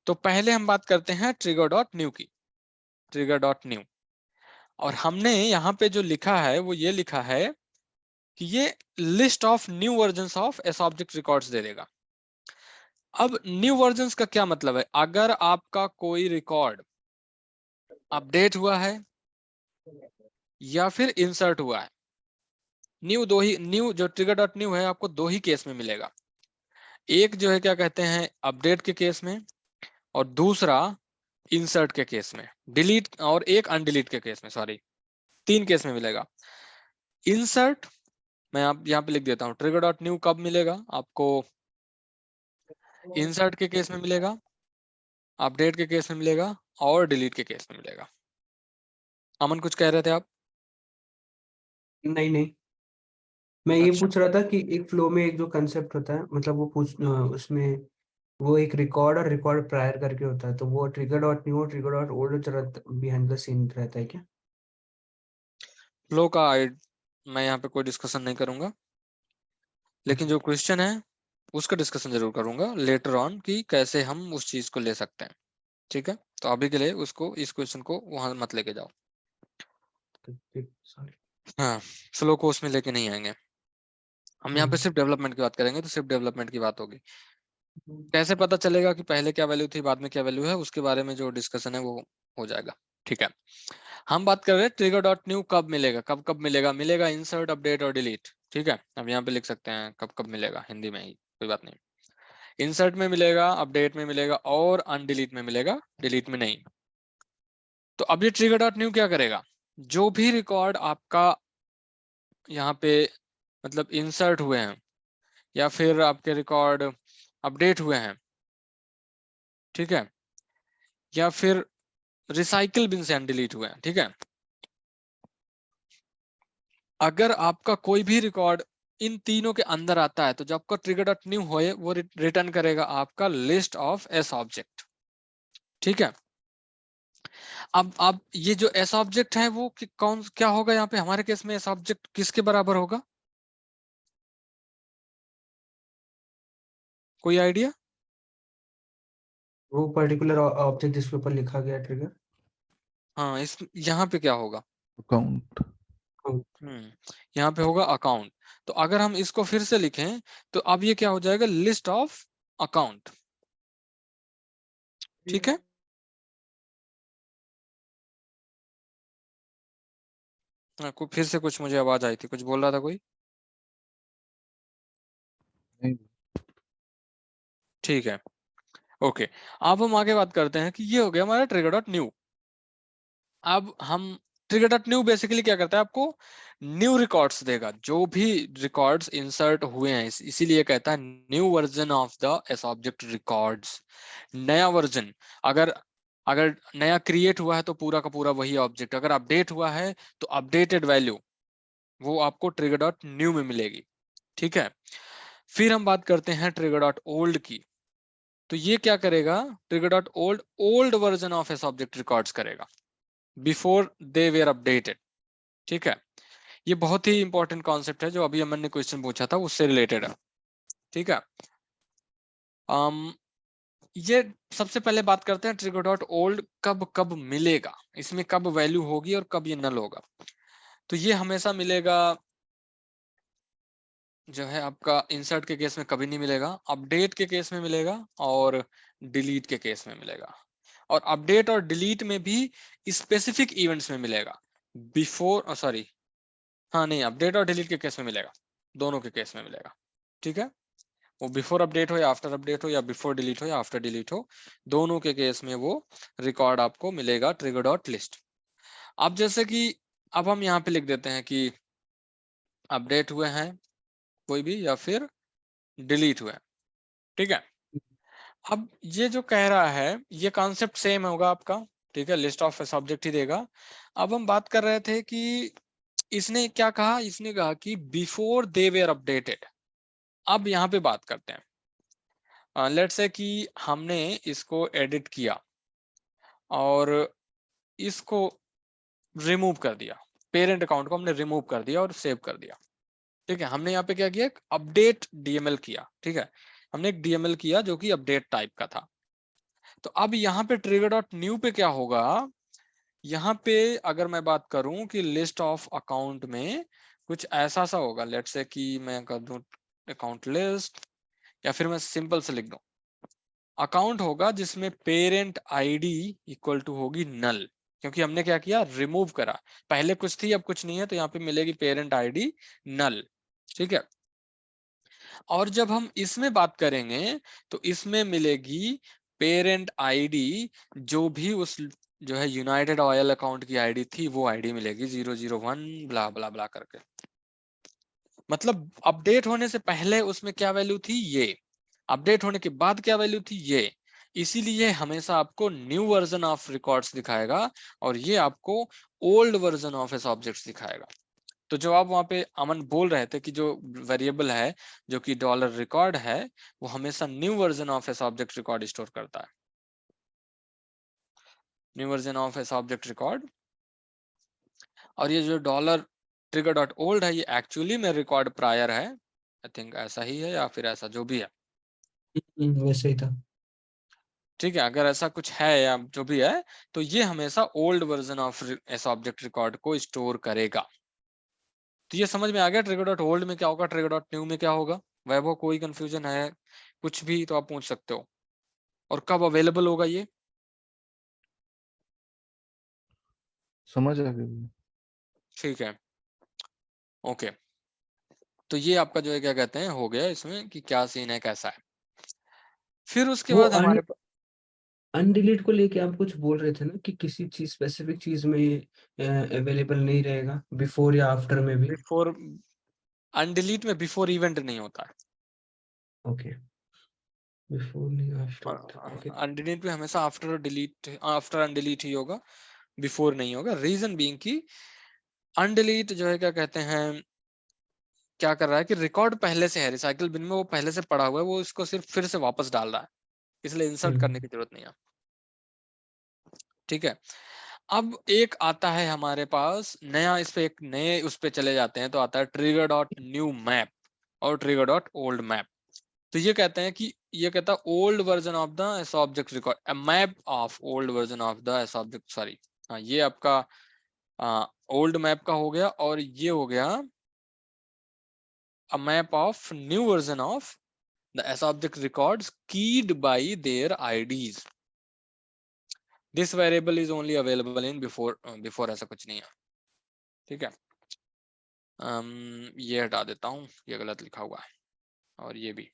तो पहले हम बात करते हैं ट्रिगर डॉट न्यू की, ट्रिगर डॉट न्यू। और हमने यहाँ पे जो लिखा है वो ये लिखा है कि ये list of new versions of S object records दे देगा। अब न्यू वर्जन्स का क्या मतलब है, अगर आपका कोई रिकॉर्ड अपडेट हुआ है या फिर इंसर्ट हुआ है, न्यू दो ही, न्यू जो ट्रिगर डॉट न्यू है आपको दो ही केस में मिलेगा। एक जो है क्या कहते हैं अपडेट के केस में, और दूसरा इंसर्ट के केस में, डिलीट और एक अनडिलीट के केस में, सॉरी, तीन केस में मिलेगा। इंसर्ट मैं आप यहाँ पे लिख देता हूँ, ट्रिगर डॉट न्यू कब मिलेगा आपको, इंसर्ट के केस में मिलेगा, अपडेट के केस में मिलेगा, और डिलीट के केस में मिलेगा। अमन कुछ कह रहे थे आप? नहीं नहीं, मैं ये अच्छा, पूछ रहा था कि एक फ्लो में एक जो कंसेप्ट होता है, मतलब वो उसमें वो एक रिकॉर्ड और रिकॉर्ड प्रायर करके होता है, तो वो ट्रिगर डॉट न्यू और trigger dot old behind the scene रहता है क्या? फ्लो का मैं यहाँ पे कोई डिस्कशन नहीं करूंगा, लेकिन अच्छा। जो क्वेश्चन है उसका डिस्कशन जरूर करूंगा लेटर ऑन कि कैसे हम उस चीज को ले सकते हैं, ठीक है। तो अभी के लिए उसको, इस क्वेश्चन को वहां मत लेके जाओ, ठीक, सॉरी। हाँ, फ्लो को उसमें लेके नहीं आएंगे हम। यहाँ पे हाँ। सिर्फ डेवलपमेंट की बात करेंगे, तो सिर्फ डेवलपमेंट की बात होगी। कैसे पता चलेगा कि पहले क्या वैल्यू थी बाद में क्या वैल्यू है, उसके बारे में जो डिस्कशन है वो हो जाएगा, ठीक है। हम बात कर रहे हैं ट्रिगर डॉट न्यू कब मिलेगा, कब कब मिलेगा, मिलेगा इंसर्ट, अपडेट और डिलीट, ठीक है। अब यहाँ पे लिख सकते हैं कब कब मिलेगा, हिंदी में ही, कोई बात नहीं। इंसर्ट में मिलेगा, अपडेट में मिलेगा, और अनडिलीट में मिलेगा, डिलीट में नहीं। तो अब ये ट्रिगर डॉट न्यू क्या करेगा, जो भी रिकॉर्ड आपका यहाँ पे मतलब इंसर्ट हुए हैं या फिर आपके रिकॉर्ड अपडेट हुए हैं, ठीक है, या फिर रिसाइकिल बिन से अनडिलीट हुए हैं, ठीक है। अगर आपका कोई भी रिकॉर्ड इन तीनों के अंदर आता है तो जो आपका ट्रिगर डॉट न्यू होए वो रिटर्न करेगा आपका लिस्ट ऑफ एस ऑब्जेक्ट, ठीक है। अब ये जो एस ऑब्जेक्ट है वो कौन क्या होगा यहाँ पे हमारे केस में एस ऑब्जेक्ट किसके बराबर होगा, कोई आइडिया? वो पर्टिकुलर ऑब्जेक्ट जिसके ऊपर लिखा गया ट्रिगर। हाँ, इस यहाँ पे क्या होगा, अकाउंट। यहाँ पे होगा अकाउंट। तो अगर हम इसको फिर से लिखें तो अब ये क्या हो जाएगा, लिस्ट ऑफ अकाउंट, ठीक है। फिर से कुछ मुझे आवाज आई थी, कुछ बोल रहा था कोई? नहीं, ठीक है, ओके। अब हम आगे बात करते हैं कि ये हो गया हमारा ट्रिगर डॉट न्यू। अब हम ट्रिगर डॉट न्यू बेसिकली क्या करता है, आपको न्यू रिकॉर्ड्स देगा, जो भी रिकॉर्ड्स इंसर्ट हुए हैं, इसीलिए कहता है new version of the S object records. नया वर्जन, अगर अगर नया क्रिएट हुआ है तो पूरा का पूरा वही ऑब्जेक्ट, अगर अपडेट हुआ है तो अपडेटेड वैल्यू वो आपको ट्रिगर डॉट न्यू में मिलेगी, ठीक है। फिर हम बात करते हैं ट्रिगर डॉट ओल्ड की। तो ये क्या करेगा, trigger dot old old version of S object records करेगा बिफोर दे वेयर अपडेटेड, ठीक है। ये बहुत ही इंपॉर्टेंट कॉन्सेप्ट है जो अभी अमन ने क्वेश्चन पूछा था उससे रिलेटेड है, ठीक है। ये सबसे पहले बात करते हैं ट्रिगर डॉट ओल्ड कब कब मिलेगा, इसमें कब वैल्यू होगी और कब ये नल होगा। तो ये हमेशा मिलेगा जो है आपका इंसर्ट के केस में कभी नहीं मिलेगा, अपडेट के केस में मिलेगा और डिलीट के केस में मिलेगा। और अपडेट और डिलीट में भी स्पेसिफिक इवेंट्स में मिलेगा, बिफोर सॉरी हाँ नहीं, अपडेट और डिलीट के केस में मिलेगा, दोनों के केस में मिलेगा, ठीक है। वो बिफोर अपडेट हो या आफ्टर अपडेट हो या बिफोर डिलीट हो या आफ्टर डिलीट हो, दोनों के केस में वो रिकॉर्ड आपको मिलेगा ट्रिगर डॉट लिस्ट। अब जैसे कि अब हम यहाँ पे लिख देते हैं कि अपडेट हुए हैं कोई भी या फिर डिलीट हुए हैं, ठीक है। अब ये जो कह रहा है ये कॉन्सेप्ट सेम होगा आपका, ठीक है, लिस्ट ऑफ सब्जेक्ट ही देगा। अब हम बात कर रहे थे कि इसने क्या कहा, इसने कहा कि बिफोर दे वेयर अपडेटेड। अब यहाँ पे बात करते हैं, लेट्स से कि हमने इसको एडिट किया और इसको रिमूव कर दिया, पेरेंट अकाउंट को हमने रिमूव कर दिया और सेव कर दिया, ठीक है। हमने यहाँ पे क्या किया, अपडेट डीएमएल किया, ठीक है। हमने एक डीएमएल किया जो कि अपडेट टाइप का था। तो अब यहाँ पे ट्रिगर डॉट न्यू पे क्या होगा, यहाँ पे अगर मैं बात करूं कि लिस्ट ऑफ अकाउंट में कुछ ऐसा सा होगा, लेट्स से कि मैं कर दूं अकाउंट लिस्ट, या फिर मैं सिंपल से लिख दूं अकाउंट होगा जिसमें पेरेंट आईडी इक्वल टू होगी नल, क्योंकि हमने क्या किया, रिमूव करा। पहले कुछ थी अब कुछ नहीं है, तो यहाँ पे मिलेगी पेरेंट आईडी नल, ठीक है। और जब हम इसमें बात करेंगे तो इसमें मिलेगी पेरेंट आईडी जो भी उस जो है यूनाइटेड ऑयल अकाउंट की आईडी थी वो आईडी मिलेगी 001 ब्ला ब्ला ब्ला करके। मतलब अपडेट होने से पहले उसमें क्या वैल्यू थी ये, अपडेट होने के बाद क्या वैल्यू थी ये। इसीलिए हमेशा आपको न्यू वर्जन ऑफ रिकॉर्ड्स दिखाएगा और ये आपको old version of S objects दिखाएगा। तो जो आप वहां पे अमन बोल रहे थे कि जो वेरिएबल है जो कि डॉलर रिकॉर्ड है वो हमेशा new version of S object record store करता है, new version of S object record. और ये जो डॉलर ट्रिगर डॉट ओल्ड है ये एक्चुअली में रिकॉर्ड प्रायर है, आई थिंक ऐसा ही है या फिर ऐसा जो भी है, वैसे ही था। ठीक है। अगर ऐसा कुछ है या जो भी है तो ये हमेशा old version of S object record को स्टोर करेगा। तो ये समझ में आ गया ट्रिगर डॉट ओल्ड में क्या होगा, ट्रिगर डॉट न्यू में क्या होगा। वैभव कोई कंफ्यूजन है कुछ भी तो आप पूछ सकते हो। और कब अवेलेबल होगा ये, समझ आ गई। ठीक है, ओके। तो ये आपका जो है क्या कहते हैं हो गया इसमें कि क्या सीन है कैसा है। फिर उसके वो बाद हमारे अनडिलीट को लेके आप कुछ बोल रहे थे ना कि किसी चीज स्पेसिफिक चीज में अवेलेबल नहीं रहेगा बिफोर या आफ्टर में भी। बिफोर अनडिलीट में बिफोर इवेंट नहीं होता है, ओके। बिफोर नहीं आफ्टर, ओके। अंडरनीथ में हमेशा आफ्टर अनडिलीट ही होगा, बिफोर नहीं होगा। रीजन बीइंग कि अनडिलीट जो है क्या कहते हैं, क्या कर रहा है कि रिकॉर्ड पहले से है रिसाइकल बिन में, वो पहले से पड़ा हुआ है, वो इसको सिर्फ फिर से वापस डाल रहा है, इसलिए इंसर्ट करने की जरूरत नहीं है। ठीक है, अब एक आता है हमारे पास नया, इस पे एक नए उस पे चले जाते हैं तो आता है ट्रिगर डॉट न्यू मैप और ट्रिगर डॉट ओल्ड मैप। तो ये कहते हैं कि ये कहता है old version of the S object record, a map of old version of the S object, sorry हाँ ये आपका ओल्ड मैप का हो गया, और ये हो गया a map of new version of the S object records keyed by their IDs. This variable is only available in before, ऐसा कुछ नहीं है। ठीक है, ये हटा देता हूं, ये गलत लिखा हुआ है, और ये भी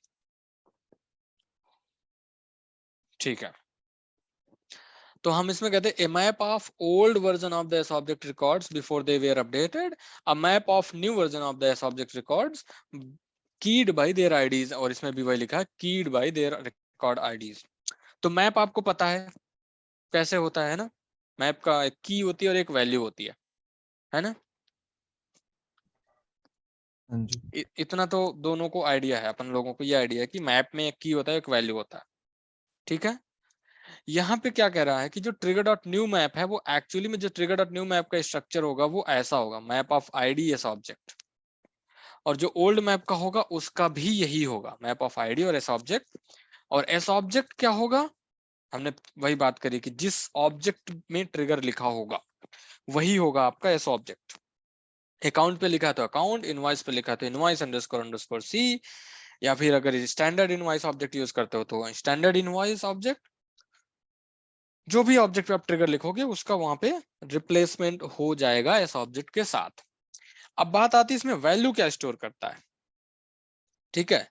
ठीक है। तो हम इसमें कहते हैं a map of old version of the S object records before they were updated, a map of new version of the S object records keyed by their IDs, और इसमें भी वही लिखा है keyed by their record IDs. तो map आपको पता है कैसे होता है ना, मैप का एक की होती है और एक वैल्यू होती है ना। हाँ जी। इतना तो दोनों को आइडिया है, अपन लोगों को ये आइडिया है कि मैप में एक की होता है एक वैल्यू होता है। ठीक है, यहाँ पे क्या कह रहा है कि जो ट्रिगर डॉट न्यू मैप है वो एक्चुअली में जो ट्रिगर डॉट न्यू मैप का स्ट्रक्चर होगा वो ऐसा होगा, map of ID S object, और जो ओल्ड मैप का होगा उसका भी यही होगा, मैप ऑफ आईडी और एस ऑब्जेक्ट। और एस ऑब्जेक्ट क्या होगा, हमने वही बात करी कि जिस ऑब्जेक्ट में ट्रिगर लिखा होगा वही होगा आपका एस ऑब्जेक्ट। अकाउंट पे लिखा तो अकाउंट, इनवॉइस पे लिखा तो इनवॉइस अंडरस्कोर अंडरस्कोर सी, या फिर अगर स्टैंडर्ड इनवॉइस ऑब्जेक्ट यूज करते हो तो स्टैंडर्ड इनवॉइस ऑब्जेक्ट। जो भी ऑब्जेक्ट पे आप ट्रिगर लिखोगे उसका वहां पे रिप्लेसमेंट हो जाएगा इस ऑब्जेक्ट के साथ। अब बात आती है इसमें वैल्यू क्या स्टोर करता है। ठीक है,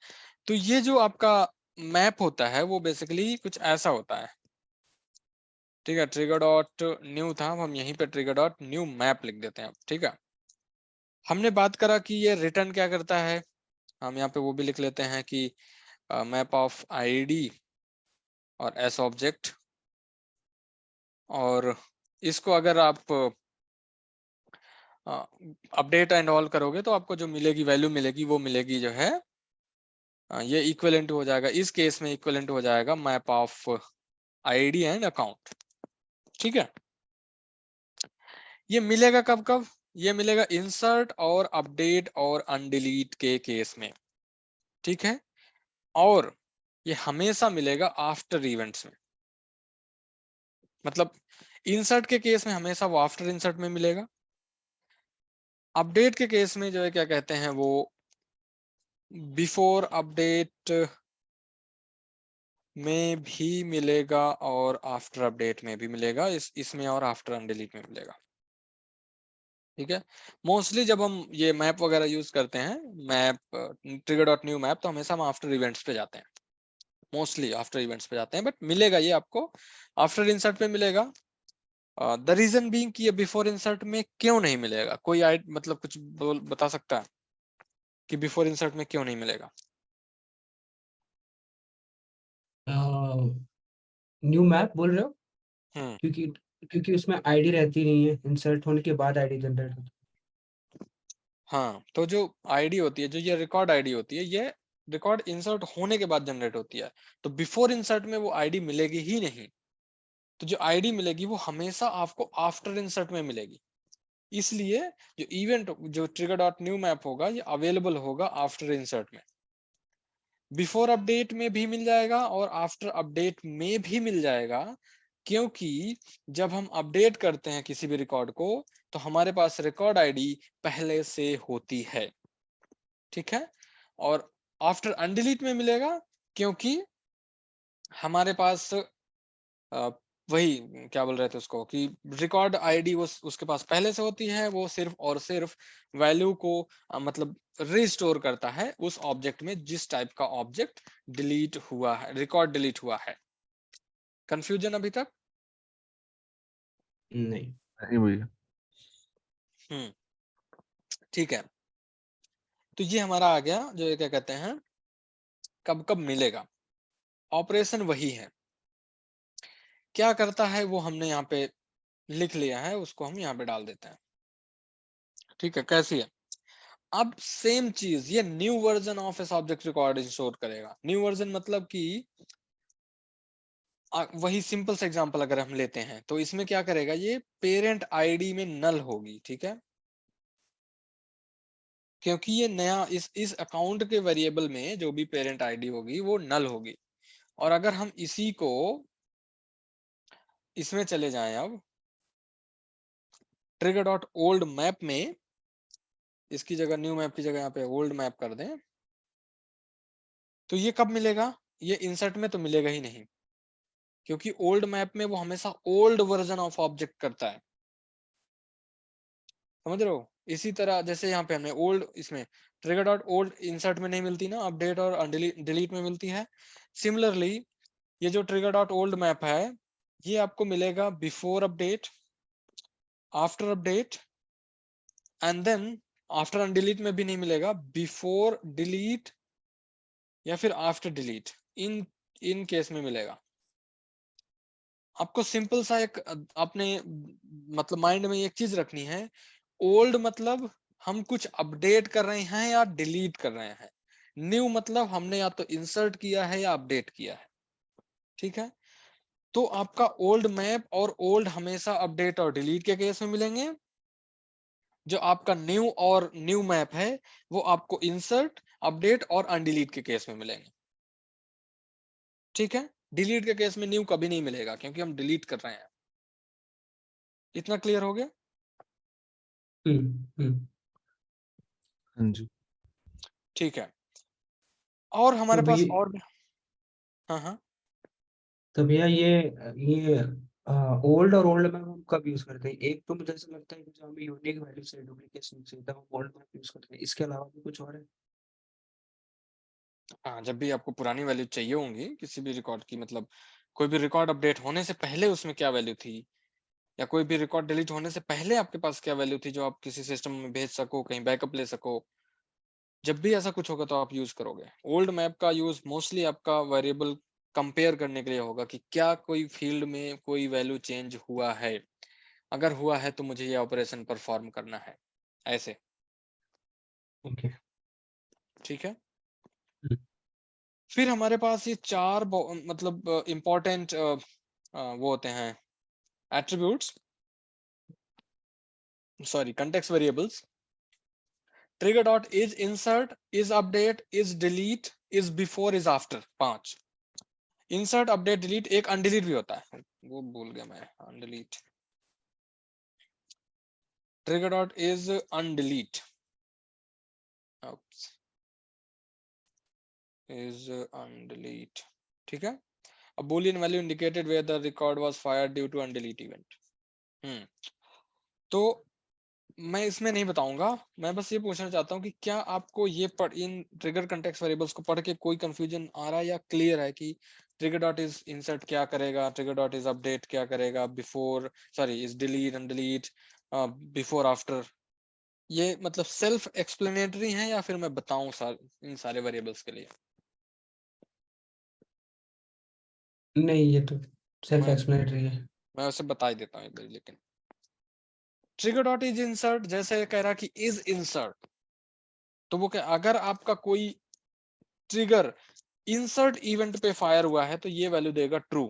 तो ये जो आपका मैप होता है वो बेसिकली कुछ ऐसा होता है। ठीक है, ट्रिगर डॉट न्यू था, हम यहीं पे ट्रिगर डॉट न्यू मैप लिख देते हैं। ठीक है, हमने बात करा कि ये रिटर्न क्या करता है, हम यहाँ पे वो भी लिख लेते हैं कि मैप ऑफ आईडी और एस ऑब्जेक्ट, और इसको अगर आप अपडेट एंड ऑल करोगे तो आपको जो मिलेगी वैल्यू मिलेगी वो मिलेगी जो है ये इक्विवेलेंट हो जाएगा, इस केस में इक्विवेलेंट हो जाएगा map of ID and account. ठीक है, ये मिलेगा कब कब, ये मिलेगा इंसर्ट और अपडेट और अनडिलीट के केस में। ठीक है, और ये हमेशा मिलेगा आफ्टर इवेंट्स में, मतलब इंसर्ट के केस में हमेशा वो आफ्टर इंसर्ट में मिलेगा, अपडेट के केस में जो है क्या कहते हैं वो बिफोर अपडेट में भी मिलेगा और आफ्टर अपडेट में भी मिलेगा, इसमें और आफ्टर अनडिलीट में मिलेगा। ठीक है, मोस्टली जब हम ये मैप वगैरह यूज करते हैं, map trigger dot new map, तो हमेशा हम आफ्टर इवेंट्स पे जाते हैं, मोस्टली आफ्टर इवेंट्स पे जाते हैं, बट मिलेगा ये आपको आफ्टर इंसर्ट पे मिलेगा। द रीजन बीइंग कि ये बिफोर इंसर्ट में क्यों नहीं मिलेगा, कोई मतलब कुछ बता सकता है कि बिफोर इंसर्ट में क्यों नहीं मिलेगा। न्यू मैप बोल रहे हो? हम्म, क्योंकि क्योंकि उसमें आईडी रहती नहीं है, इंसर्ट होने के बाद आईडी जनरेट होती हाँ, तो जो आईडी होती है, जो ये रिकॉर्ड आईडी होती है, ये रिकॉर्ड इंसर्ट होने के बाद जनरेट होती है, तो बिफोर इंसर्ट में वो आईडी मिलेगी ही नहीं। तो जो आईडी मिलेगी वो हमेशा आपको आफ्टर इंसर्ट में मिलेगी, इसलिए जो इवेंट जो ट्रिगर डॉट न्यू मैप होगा ये अवेलेबल होगा आफ्टर इंसर्ट में। बिफोर अपडेट में भी मिल जाएगा और आफ्टर अपडेट में भी मिल जाएगा, क्योंकि जब हम अपडेट करते हैं किसी भी रिकॉर्ड को तो हमारे पास रिकॉर्ड आईडी पहले से होती है। ठीक है, और आफ्टर अनडिलीट में मिलेगा क्योंकि हमारे पास वही क्या बोल रहे थे उसको कि रिकॉर्ड आईडी वो उसके पास पहले से होती है, वो सिर्फ और सिर्फ वैल्यू को मतलब रिस्टोर करता है उस ऑब्जेक्ट में जिस टाइप का ऑब्जेक्ट डिलीट हुआ है, रिकॉर्ड डिलीट हुआ है। कंफ्यूजन अभी तक? नहीं। नहीं भैया। हम्म, ठीक है, तो ये हमारा आ गया जो ये क्या कहते हैं कब कब मिलेगा। ऑपरेशन वही है, क्या करता है वो हमने यहाँ पे लिख लिया है, उसको हम यहाँ पे डाल देते हैं। ठीक है, कैसी है? अब सेम चीज ये new version of S object record ensure करेगा। न्यू वर्जन मतलब कि वही सिंपल सा एग्जांपल अगर हम लेते हैं तो इसमें क्या करेगा, ये पेरेंट आईडी में नल होगी। ठीक है, क्योंकि ये नया इस अकाउंट के वेरिएबल में जो भी पेरेंट आईडी होगी वो नल होगी। और अगर हम इसी को इसमें चले जाएं, अब ट्रिगर डॉट ओल्ड मैप में, इसकी जगह न्यू मैप की जगह यहाँ पे ओल्ड मैप कर दें, तो ये कब मिलेगा? ये इंसर्ट में तो मिलेगा ही नहीं, क्योंकि ओल्ड मैप में वो हमेशा ओल्ड वर्जन ऑफ ऑब्जेक्ट करता है। समझ रहे हो? इसी तरह जैसे यहाँ पे हमने ओल्ड, इसमें ट्रिगर डॉट ओल्ड इंसर्ट में नहीं मिलती ना, अपडेट और डिलीट में मिलती है। सिमिलरली ये जो ट्रिगर डॉट ओल्ड मैप है ये आपको मिलेगा before update, after update and then after and delete में भी नहीं मिलेगा, बिफोर डिलीट या फिर आफ्टर डिलीट, इन केस में मिलेगा। आपको सिंपल सा एक अपने मतलब माइंड में एक चीज रखनी है, ओल्ड मतलब हम कुछ अपडेट कर रहे हैं या डिलीट कर रहे हैं, न्यू मतलब हमने या तो इंसर्ट किया है या अपडेट किया है। ठीक है, तो आपका ओल्ड मैप और ओल्ड हमेशा अपडेट और डिलीट के केस में मिलेंगे। जो आपका न्यू और न्यू मैप है वो आपको इंसर्ट, अपडेट और अनडिलीट के केस में मिलेंगे। ठीक है, डिलीट के केस में न्यू कभी नहीं मिलेगा क्योंकि हम डिलीट कर रहे हैं। इतना क्लियर हो गया? हाँ जी। ठीक है, और हमारे तो पास भी और भी, हाँ हाँ तो भैया ये ओल्ड और ओल्ड मैप हम कब यूज करते हैं? एक तो मुझे ऐसा लगता है कि जो हमें यूनिक वैल्यू से डुप्लीकेशन से तब हम ओल्ड मैप यूज करते हैं, इसके अलावा भी कुछ और है? हाँ, जब भी आपको पुरानी वैल्यू चाहिए होंगी किसी भी रिकॉर्ड की, मतलब कोई भी रिकॉर्ड अपडेट होने से पहले उसमें क्या वैल्यू थी, या कोई भी रिकॉर्ड डिलीट होने से पहले आपके पास क्या वैल्यू थी जो आप किसी सिस्टम में भेज सको, कहीं बैकअप ले सको, जब भी ऐसा कुछ होगा तो आप यूज करोगे। ओल्ड मैप का यूज मोस्टली आपका वेरिएबल कंपेयर करने के लिए होगा कि क्या कोई फील्ड में कोई वैल्यू चेंज हुआ है, अगर हुआ है तो मुझे ये ऑपरेशन परफॉर्म करना है, ऐसे। ओके। ठीक है, फिर हमारे पास ये चार मतलब इंपॉर्टेंट वो होते हैं attributes, sorry context variables. Trigger dot is insert, is update, is delete, is before, is after, 5। Insert, update, delete, एक अनडिलीट भी होता है, वो भूल गया मैं, undelete. Trigger dot is undelete, is undelete. ठीक है, a boolean value indicated where the record was fired due to undelete event। तो मैं इसमें नहीं बताऊंगा, मैं बस ये पूछना चाहता हूँ कि क्या आपको ये इन ट्रिगर कंटेक्स्ट वेरिएबल्स को पढ़ के कोई कंफ्यूजन आ रहा है या क्लियर है कि ट्रिगर डॉट इज इंसर्ट क्या करेगा, ट्रिगर डॉट इज अपडेट क्या करेगा, before sorry is delete undelete, before after, ये मतलब सेल्फ एक्सप्लेनेटरी है या फिर मैं बताऊं इन सारे वेरिएबल्स के लिए? नहीं, ये तो सेल्फ मैं एक्सप्लेनेटरी है। मैं उसे बता ही देता हूँ एक बार, लेकिन ट्रिगर डॉट इज इंसर्ट जैसे कह रहा कि इज इंसर्ट, तो वो क्या, अगर आपका कोई ट्रिगर इंसर्ट इवेंट पे फायर हुआ है तो ये वैल्यू देगा true.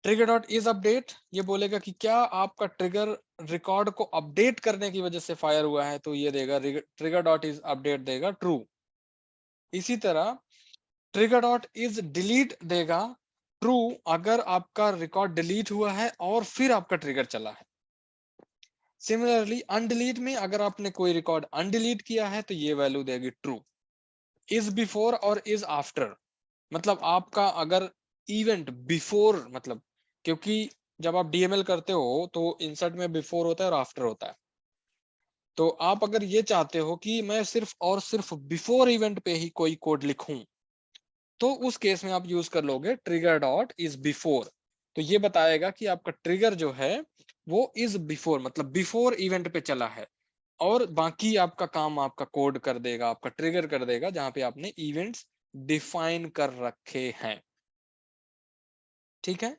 Trigger dot is update ये बोलेगा कि क्या आपका ट्रिगर रिकॉर्ड को अपडेट करने की वजह से फायर हुआ है, तो ये देगा ट्रिगर डॉट इज अपडेट देगा ट्रू। इसी तरह ट्रिगर डॉट इज डिलीट देगा ट्रू अगर आपका रिकॉर्ड डिलीट हुआ है और फिर आपका ट्रिगर चला है। सिमिलरली अनडिलीट में अगर आपने कोई रिकॉर्ड अनडिलीट किया है तो ये वैल्यू देगी ट्रू। इज बिफोर और इज आफ्टर मतलब आपका अगर इवेंट बिफोर, मतलब क्योंकि जब आप डीएमएल करते हो तो इंसर्ट में बिफोर होता है और आफ्टर होता है, तो आप अगर ये चाहते हो कि मैं सिर्फ और सिर्फ बिफोर इवेंट पे ही कोई कोड लिखूं तो उस केस में आप यूज कर लोगे ट्रिगर डॉट इज बिफोर। तो ये बताएगा कि आपका ट्रिगर जो है वो इज बिफोर मतलब बिफोर इवेंट पे चला है, और बाकी आपका काम आपका कोड कर देगा, आपका ट्रिगर कर देगा जहां पे आपने इवेंट्स डिफाइन कर रखे हैं, ठीक है।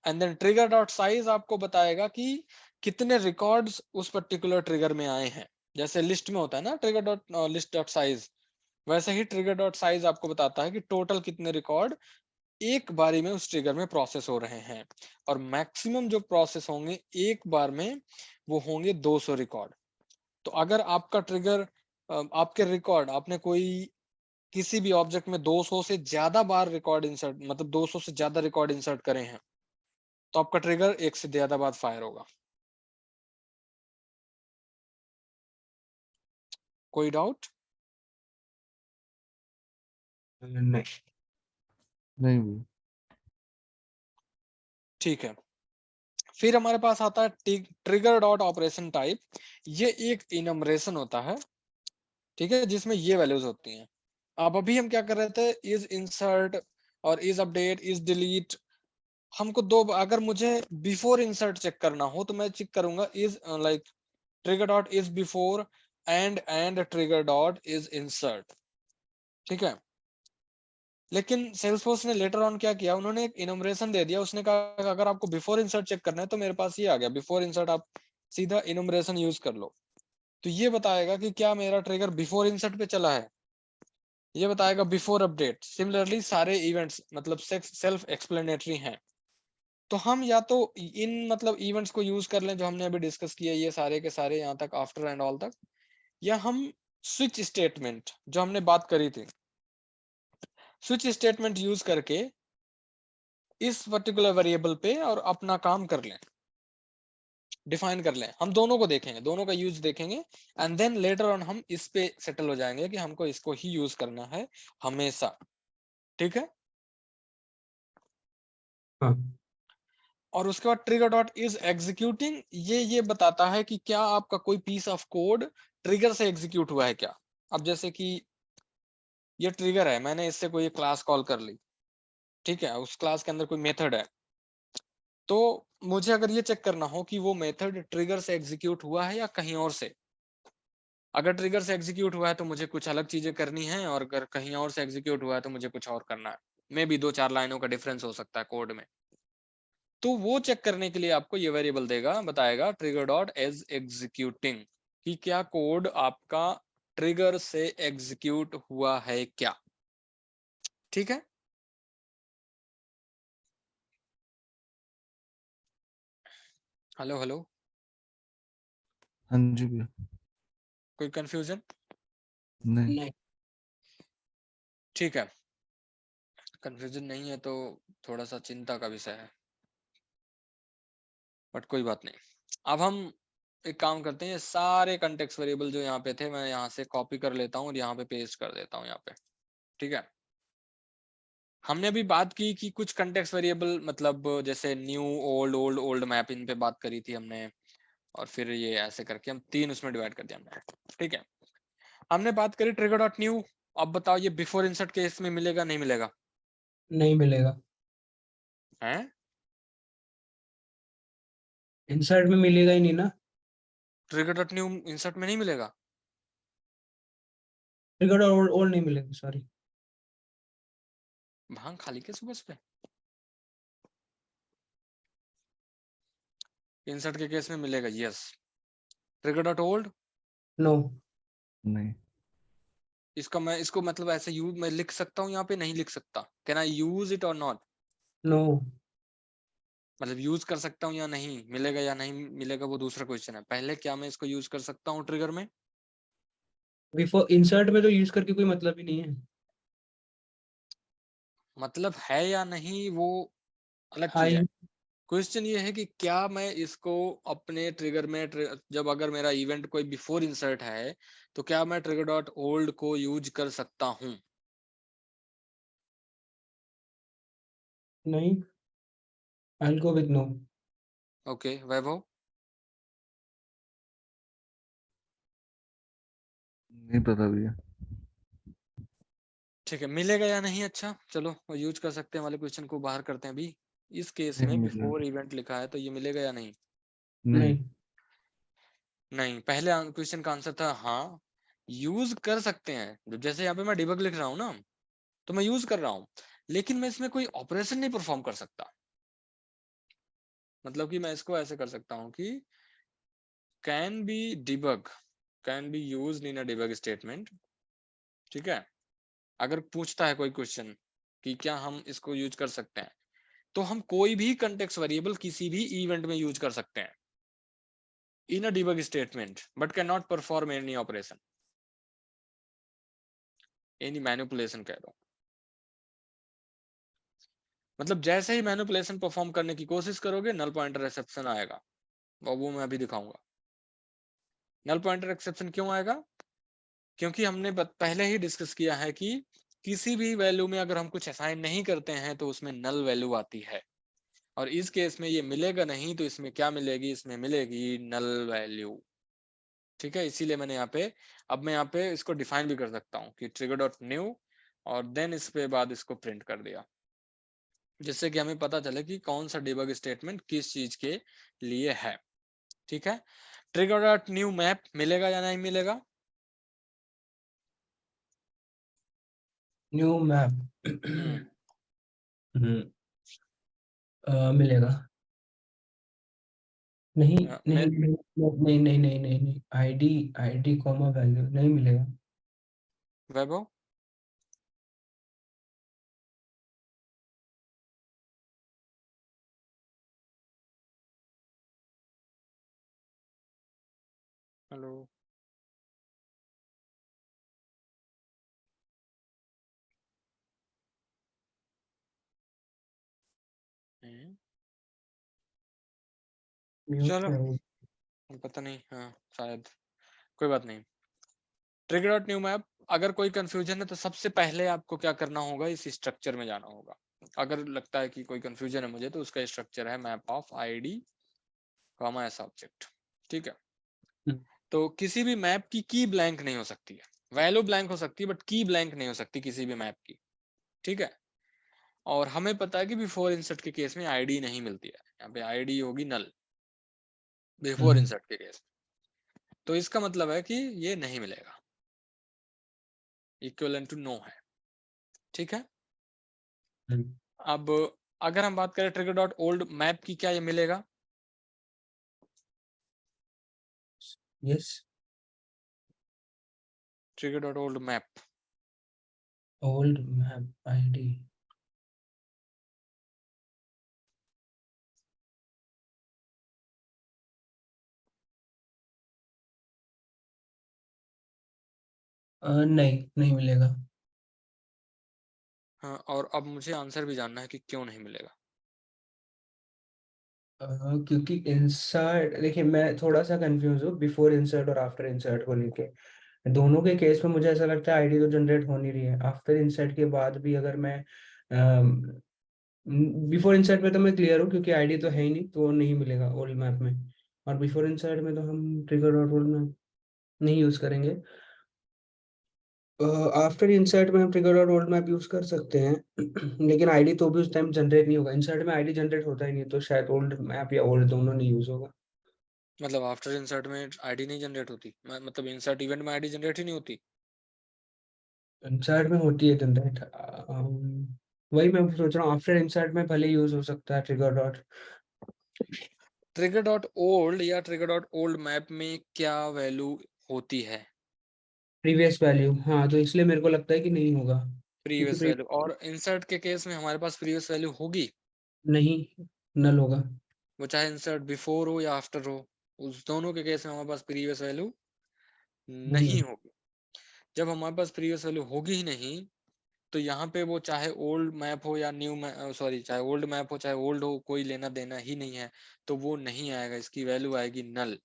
And then trigger dot size आपको बताएगा कि कितने रिकॉर्ड्स उस पर्टिकुलर ट्रिगर में आए हैं। जैसे लिस्ट में होता है ना trigger dot list dot size, वैसे ही ट्रिगर डॉट साइज आपको बताता है कि टोटल कितने रिकॉर्ड एक बारी में उस ट्रिगर में प्रोसेस हो रहे हैं, और मैक्सिमम जो प्रोसेस होंगे एक बार में वो होंगे 200 रिकॉर्ड। तो अगर आपका ट्रिगर आपके रिकॉर्ड आपने कोई किसी भी ऑब्जेक्ट में 200 से ज्यादा बार रिकॉर्ड इंसर्ट, मतलब 200 से ज्यादा रिकॉर्ड इंसर्ट करे हैं, तो आपका ट्रिगर एक से ज्यादा बार फायर होगा। कोई डाउट? नहीं। नहीं भी। ठीक है। फिर हमारे पास आता है ट्रिगर डॉट ऑपरेशन टाइप। ये एक इनमरेशन होता है, ठीक है, जिसमें ये वैल्यूज होती हैं। अब अभी हम क्या कर रहे थे, इज इंसर्ट और इज अपडेट, इज डिलीट। हमको दो, अगर मुझे बिफोर इंसर्ट चेक करना हो तो मैं चेक करूंगा is like trigger dot is before and trigger dot is insert, ठीक है। लेकिन सेल्सफोर्स ने लेटर ऑन क्या किया, उन्होंने एक इनमरेशन दे दिया। उसने कहा कि अगर आपको बिफोर इंसर्ट चेक करना है तो मेरे पास ये आ गया बिफोर इंसर्ट, आप सीधा इनमरेशन यूज कर लो। तो ये बताएगा कि क्या मेरा ट्रिगर बिफोर इंसर्ट पे चला है, ये बताएगा बिफोर अपडेट। सिमिलरली सारे इवेंट्स मतलब सेल्फ एक्सप्लेनेटरी हैं। तो हम या तो इन मतलब इवेंट्स को यूज कर लें जो हमने अभी डिस्कस किया, ये सारे के सारे यहाँ तक आफ्टर एंड ऑल तक, या हम स्विच स्टेटमेंट जो हमने बात करी थी, स्विच स्टेटमेंट यूज करके इस पर्टिकुलर वेरिएबल पे और अपना काम कर लें, डिफाइन कर लें। हम दोनों को देखेंगे, दोनों का यूज देखेंगे, एंड देन लेटर ऑन हम इस पे सेटल हो जाएंगे कि हमको इसको ही यूज करना है हमेशा, ठीक है। हाँ। और उसके बाद ट्रिगर डॉट इज एग्जीक्यूटिंग, ये बताता है कि क्या आपका कोई पीस ऑफ कोड ट्रिगर से एग्जीक्यूट हुआ है क्या। अब जैसे कि ये ट्रिगर है, मैंने इससे कोई क्लास कॉल कर ली, ठीक है, उस क्लास के अंदर कोई मेथड है, तो मुझे अगर ये चेक करना हो कि वो मेथड ट्रिगर से एग्जीक्यूट हुआ है या कहीं और से। अगर ट्रिगर से एग्जीक्यूट हुआ है तो मुझे कुछ अलग चीजें करनी है, और अगर कहीं और से एग्जीक्यूट हुआ है तो मुझे कुछ और करना है। मे भी 2-4 लाइनों का डिफरेंस हो सकता है कोड में। तो वो चेक करने के लिए आपको ये वेरिएबल देगा, बताएगा ट्रिगर डॉट एज एग्जीक्यूटिंग, कि क्या कोड आपका ट्रिगर से एग्जीक्यूट हुआ है क्या, ठीक है। हेलो हेलो, हाँ जी भैया। कोई कंफ्यूजन? नहीं। नहीं। ठीक है, कंफ्यूजन नहीं है तो थोड़ा सा चिंता का विषय है, बट कोई बात नहीं। अब हम एक काम करते हैं, ये सारे कंटेक्स्ट वेरिएबल जो यहाँ पे थे मैं यहाँ से कॉपी कर लेता हूँ और यहाँ पे पेस्ट कर देता हूँ यहाँ पे, ठीक है। हमने अभी बात की कि कुछ कंटेक्स्ट वेरिएबल मतलब जैसे new old old old map, इन पे बात करी थी हमने, और फिर ये ऐसे करके हम 3 उसमें डिवाइड कर दिया हमने, ठीक है। हमने बात करी ट्रिगर डॉट न्यू। अब बताओ ये बिफोर इंसर्ट केस में मिलेगा नहीं मिलेगा? नहीं मिलेगा। हैं? इंसर्ट में मिलेगा ही नहीं ना। ट्रिगर डॉट न्यू इंसर्ट में नहीं मिलेगा? ट्रिगर और नहीं मिलेगा, सॉरी। भांग खाली के सुबह सुबह। इंसर्ट के केस में मिलेगा, yes. Trigger dot old, no. नहीं। इसका मैं इसको मतलब ऐसे यूज मैं लिख सकता हूँ यहाँ पे, नहीं लिख सकता? कैन आई यूज इट और नॉट? नो। मतलब यूज कर सकता हूँ या नहीं, मिलेगा या नहीं मिलेगा वो दूसरा क्वेश्चन है। पहले क्या मैं इसको यूज कर सकता हूँ ट्रिगर में? बिफोर इंसर्ट में तो यूज करके कोई मतलब ही नहीं है। मतलब है या नहीं वो अलग चीज हाई। है। क्वेश्चन ये है कि क्या मैं इसको अपने ट्रिगर में जब अगर मेरा इवेंट कोई बिफोर इंसर्ट है तो क्या मैं ट्रिगर डॉट ओल्ड को यूज कर सकता हूँ? नहीं। आई गो विद नो। ओके वैभव? नहीं पता भैया। ठीक है, मिलेगा या नहीं? अच्छा चलो वो यूज कर सकते हैं वाले क्वेश्चन को बाहर करते हैं अभी। इस केस नहीं में मिलेगा। बिफोर इवेंट लिखा है तो ये मिलेगा या नहीं? नहीं। नहीं। नहीं, पहले क्वेश्चन का आंसर था हाँ, यूज कर सकते हैं। जब जैसे यहाँ पे मैं डिबग लिख रहा हूँ ना, तो मैं यूज कर रहा हूं, लेकिन मैं इसमें कोई ऑपरेशन नहीं परफॉर्म कर सकता। मतलब कि मैं इसको ऐसे कर सकता हूं कि can be debug, can be used in a debug statement. ठीक है, अगर पूछता है कोई क्वेश्चन कि क्या हम इसको यूज कर सकते हैं, तो हम कोई भी कंटेक्स्ट वेरिएबल किसी भी इवेंट में यूज कर सकते हैं in a debug statement, but can not perform any operation, any manipulation कह दो। मतलब जैसे ही मैनिपुलेशन परफॉर्म करने की कोशिश करोगे, नल पॉइंटर एक्सेप्शन आएगा, और वो मैं अभी दिखाऊंगा। नल पॉइंटर एक्सेप्शन क्यों आएगा? क्योंकि हमने पहले ही डिस्कस किया है कि किसी भी वैल्यू में अगर हम कुछ असाइन नहीं करते हैं तो उसमें नल वैल्यू आती है, और इस केस में ये मिलेगा नहीं, तो इसमें क्या मिलेगी? इसमें मिलेगी नल वैल्यू। ठीक है, इसीलिए मैंने यहाँ पे, अब मैं यहाँ पे इसको डिफाइन भी कर सकता हूँ कि ट्रिगर डॉट न्यू, और देन इस पे बाद इसको प्रिंट कर दिया, जिससे कि हमें पता चले कि कौन सा डिबग स्टेटमेंट किस चीज के लिए है। ठीक है, ट्रिगर डॉट न्यू मैप मिलेगा या नहीं मिलेगा? न्यू मैप हम्म, मिलेगा। नहीं नहीं मैं नहीं नहीं नहीं नहीं नहीं नहीं, आईडी आईडी कॉमा वैल्यू नहीं मिलेगा। वैभव, हेलो, म्यूट चलो है वो। पता नहीं, हाँ शायद, कोई बात नहीं। ट्रिगर डॉट न्यू मैप, अगर कोई कंफ्यूजन है तो सबसे पहले आपको क्या करना होगा, इस स्ट्रक्चर में जाना होगा। अगर लगता है कि कोई कंफ्यूजन है मुझे, तो उसका स्ट्रक्चर है map of ID comma S object. ठीक है, हम्म, तो किसी भी मैप की ब्लैंक नहीं हो सकती है, वैल्यू ब्लैंक हो सकती है बट की ब्लैंक नहीं हो सकती किसी भी मैप की। ठीक है, और हमें पता है कि बिफोर इंसर्ट के केस में आईडी नहीं मिलती है, यहाँ पे आईडी होगी नल बिफोर हम्म, इंसर्ट के केस। तो इसका मतलब है कि ये नहीं मिलेगा, इक्विवेलेंट टू नो है। ठीक है, हम्म, अब अगर हम बात करें ट्रिगर डॉट ओल्ड मैप की, क्या ये मिलेगा? Yes. Trigger dot old map, old map ID नहीं नहीं मिलेगा। हाँ, और अब मुझे आंसर भी जानना है कि क्यों नहीं मिलेगा। क्योंकि इंसर्ट, देखिए मैं थोड़ा सा कंफ्यूज हूँ बिफोर इंसर्ट और आफ्टर इंसर्ट को लेके। दोनों के केस में मुझे ऐसा लगता है आईडी तो जनरेट हो नहीं रही है। आफ्टर इंसर्ट के बाद भी अगर मैं बिफोर इंसर्ट में तो मैं क्लियर हूँ क्योंकि आईडी तो है ही नहीं, तो वो नहीं मिलेगा ओल्ड मैप में। और बिफोर इंसर्ट में तो हम ट्रिगर डॉट ओल्ड मैप नहीं यूज करेंगे। आफ्टर इंसर्ट में हम trigger dot old map use कर सकते हैं लेकिन आईडी तो भी उस टाइम जनरेट नहीं होगा। इंसर्ट में आईडी जनरेट होता ही नहीं, तो शायद ओल्ड मैप या ओल्ड दोनों नहीं यूज होगा। मतलब आफ्टर इंसर्ट में आईडी नहीं जनरेट होती, मतलब इंसर्ट इवेंट में आईडी जनरेट ही नहीं होती? इंसर्ट में होती है जनरेट। वही मैं सोच रहा हूँ आफ्टर इंसर्ट में भले यूज हो सकता है trigger dot. Trigger dot old या ट्रिगर डॉट ओल्ड मैप में क्या वैल्यू होती है? प्रीवियस वैल्यू, हाँ, तो इसलिए मेरे को लगता है कि नहीं होगा। क्योंकि प्रीवियस वैल्यू, और इंसर्ट के केस में हमारे पास प्रीवियस वैल्यू होगी। नहीं, नल होगा। वो चाहे इंसर्ट बिफोर हो या आफ्टर हो, उस दोनों के केस में हमारे पास प्रीवियस वैल्यू नहीं नहीं होगा। होगी। जब हमारे पास प्रीवियस वैल्यू होगी ही नहीं, तो यहाँ पे वो चाहे ओल्ड मैप हो या न्यू मैप, सॉरी चाहे ओल्ड मैप हो चाहे ओल्ड हो, कोई लेना देना ही नहीं है, तो वो नहीं आएगा, इसकी वैल्यू आएगी नल।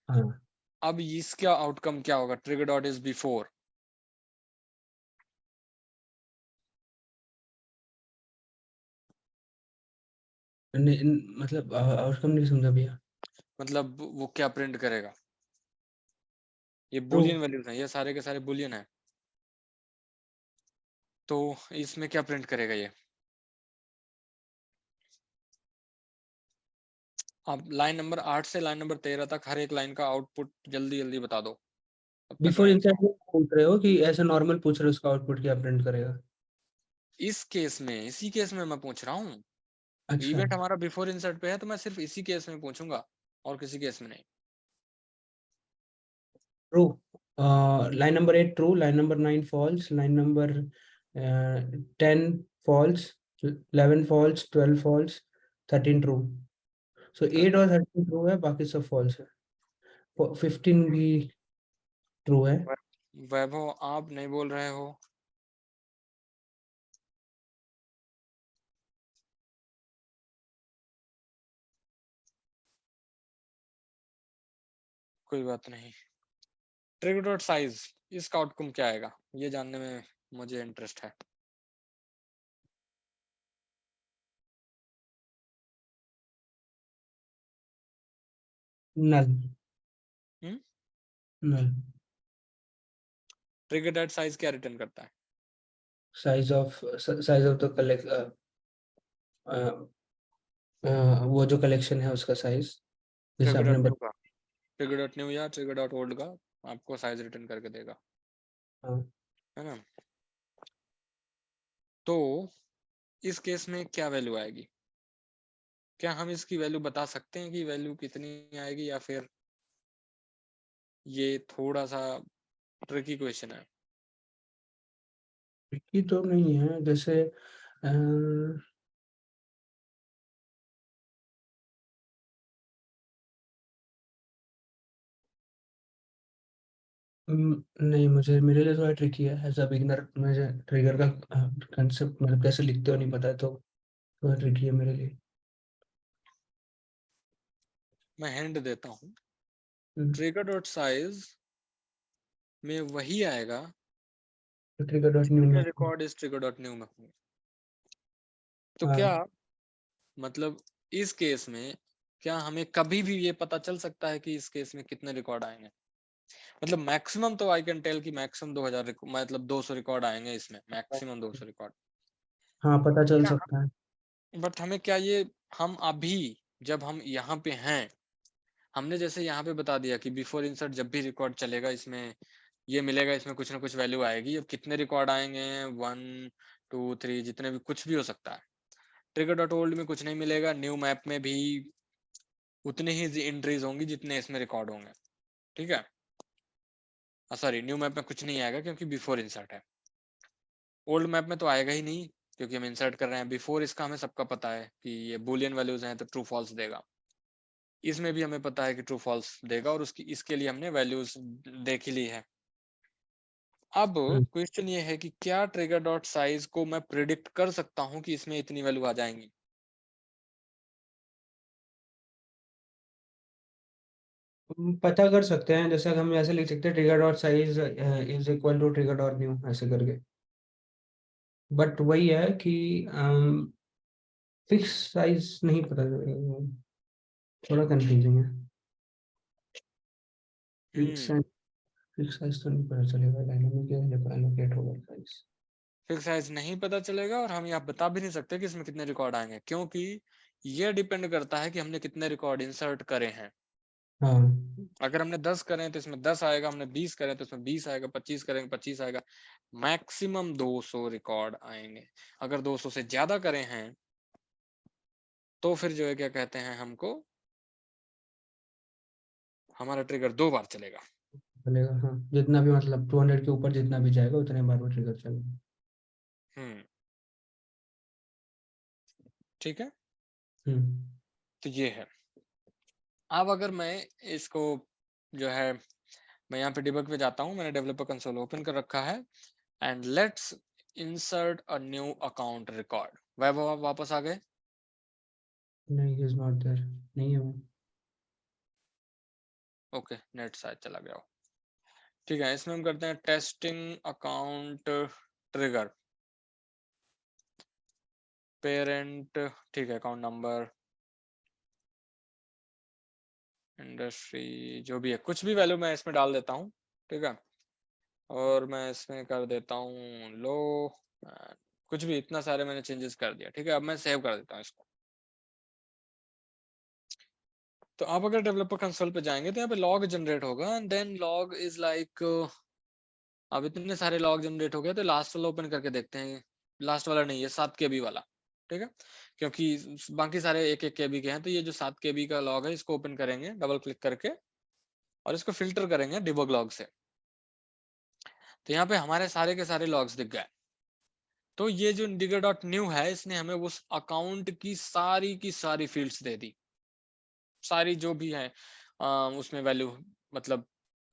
हाँ, अब इसका आउटकम क्या होगा? ट्रिगर डॉट इज बिफोर, मतलब आउटकम नहीं समझा भैया। मतलब वो क्या प्रिंट करेगा? ये ट्रू। बुलियन वैल्यूज है, ये सारे के सारे बुलियन है, तो इसमें क्या प्रिंट करेगा ये? आप लाइन नंबर 8 से लाइन नंबर 13 तक हर एक लाइन का आउटपुट जल्दी जल्दी बता दो। तब तक बिफोर मैं इंसर्ट में पूछ रहे हो कि ऐसे नॉर्मल पूछ रहे हो उसका आउटपुट क्या प्रिंट करेगा? इस केस में, इसी केस में मैं पूछ रहा हूँ। अच्छा, इवेंट हमारा बिफोर इंसर्ट पे है तो मैं सिर्फ इसी केस में पूछूंगा और किसी केस में नहीं। True. Line number 8 true, line number 9 false, line number 10 false, 11 false, 12 false, 13 true. So 8 और 13 ट्रू है, बाकी सब फॉल्स है। 15 भी ट्रू है। वैभव आप नहीं बोल रहे हो। कोई बात नहीं। ट्रिगर डॉट साइज, इसका आउटकम क्या आएगा ये जानने में मुझे इंटरेस्ट है। नल। हम्म नल। ट्रिगर डॉट साइज क्या रिटर्न करता है? साइज ऑफ द कलेक्ट, वो जो कलेक्शन है उसका साइज, जैसे ट्रिगर डॉट आपने न्यू का, ट्रिगर डॉट न्यू या ट्रिगर डॉट ओल्ड का आपको साइज रिटर्न करके देगा, हाँ। है ना। तो इस केस में क्या वैल्यू आएगी? क्या हम इसकी वैल्यू बता सकते हैं कि वैल्यू कितनी आएगी, या फिर ये थोड़ा सा ट्रिकी क्वेश्चन है? ट्रिकी तो नहीं है, जैसे नहीं, मुझे मेरे लिए थोड़ा ट्रिकी है एज अ बिगिनर। मुझे ट्रिगर का कंसेप्ट मतलब कैसे लिखते हो नहीं पता है, तो थोड़ा ट्रिकी है मेरे लिए। मैं हिंट देता हूँ। हम्म, ट्रिगर डॉट साइज में वही आएगा तो ट्रिगर डॉट न्यू में। रिकॉर्ड इस ट्रिगर डॉट न्यू में होंगे। तो क्या हाँ, मतलब इस केस में क्या हमें कभी भी ये पता चल सकता है कि इस केस में कितने रिकॉर्ड आएंगे? मतलब मैक्सिमम तो आई कैन टेल कि मैक्सिमम 2000 मतलब 200 रिकॉर्ड आएंगे इसमें, मैक्सिमम 200 रिकॉर्ड। हाँ, पता चल सकता है। बट हमें क्या ये, हम अभी जब हम यहाँ पे हैं, हमने जैसे यहाँ पे बता दिया कि बिफोर इंसर्ट जब भी रिकॉर्ड चलेगा इसमें ये मिलेगा, इसमें कुछ ना कुछ वैल्यू आएगी। अब कितने रिकॉर्ड आएंगे, 1 2 3 जितने भी, कुछ भी हो सकता है। ट्रिगर डॉट ओल्ड में कुछ नहीं मिलेगा, न्यू मैप में भी उतनी ही एंट्रीज होंगी जितने इसमें रिकॉर्ड होंगे, ठीक है। सॉरी, न्यू मैप में कुछ नहीं आएगा क्योंकि बिफोर इंसर्ट है। ओल्ड मैप में तो आएगा ही नहीं क्योंकि हम इंसर्ट कर रहे हैं। बिफोर इसका हमें सबका पता है कि ये बुलियन वैल्यूज हैं तो ट्रू फॉल्स देगा। इसमें भी हमें पता है कि ट्रू फॉल्स देगा और उसकी इसके लिए हमने वैल्यूज देख ही ली है। अब हम्म, क्वेश्चन ये है कि क्या ट्रिगर डॉट साइज को मैं प्रिडिक्ट कर सकता हूँ कि इसमें इतनी वैल्यू आ जाएंगी? पता कर सकते हैं, जैसे हम ऐसे लिख सकते हैं trigger dot size is equal to trigger dot new, ऐसे करके। बट वही है कि फिक्स साइज नहीं पता, थोड़ा कंफ्यूजिंग है। फिक्स हम्म फिक्स साइज तो नहीं पता चलेगा, डायनामिक एलोकेट होगा साइज। फिक्स साइज नहीं पता चलेगा और हम यहाँ बता भी नहीं सकते कि इसमें कितने रिकॉर्ड आएंगे, क्योंकि ये डिपेंड करता है कि हमने कितने रिकॉर्ड इंसर्ट करे हैं। हाँ, अगर हमने 10 करें तो इसमें 10 आएगा, हमने 20 करें तो इसमें 20 आएगा, 25 करेंगे 25 आएगा। मैक्सिमम 200 रिकॉर्ड आएंगे। अगर 200 से ज्यादा करे हैं तो फिर जो है क्या कहते हैं, हमको हमारा ट्रिगर 2 बार चलेगा। चलेगा। हाँ, जितना भी मतलब 200 के ऊपर जितना भी जाएगा उतने बार वो ट्रिगर चलेगा। हम्म ठीक है। हम्म। तो ये है। अब अगर मैं इसको जो है, मैं यहाँ पे डिबग पे जाता हूँ, मैंने डेवलपर कंसोल ओपन कर रखा है and let's insert a new account record. Vaibhav आप वापस आ गए? नहीं, इज नॉट देयर, नहीं है वो। ओके, नेट शायद चला गया हो। ठीक है, इसमें हम करते हैं टेस्टिंग अकाउंट ट्रिगर पेरेंट, ठीक है, अकाउंट नंबर, इंडस्ट्री, जो भी है कुछ भी वैल्यू मैं इसमें डाल देता हूँ, ठीक है। और मैं इसमें कर देता हूँ लो, कुछ भी, इतना सारे मैंने चेंजेस कर दिया, ठीक है। अब मैं सेव कर देता हूँ इसको। तो आप अगर डेवलपर कंसोल पे जाएंगे तो यहाँ पे लॉग जनरेट होगा and then log is like, अब इतने सारे लॉग जनरेट हो गए तो लास्ट वाला ओपन करके देखते हैं। लास्ट वाला नहीं, ये 7 KB वाला, ठीक है, क्योंकि बाकी सारे 1-1 KB के हैं। तो ये जो 7 KB का लॉग है इसको ओपन करेंगे डबल क्लिक करके और इसको फिल्टर करेंगे डिबग लॉग से। तो यहाँ पे हमारे सारे के सारे लॉग्स दिख गए। तो ये जो indicator.new है इसने हमें उस अकाउंट की सारी फील्ड्स दे दी, सारी जो भी है उसमें वैल्यू, मतलब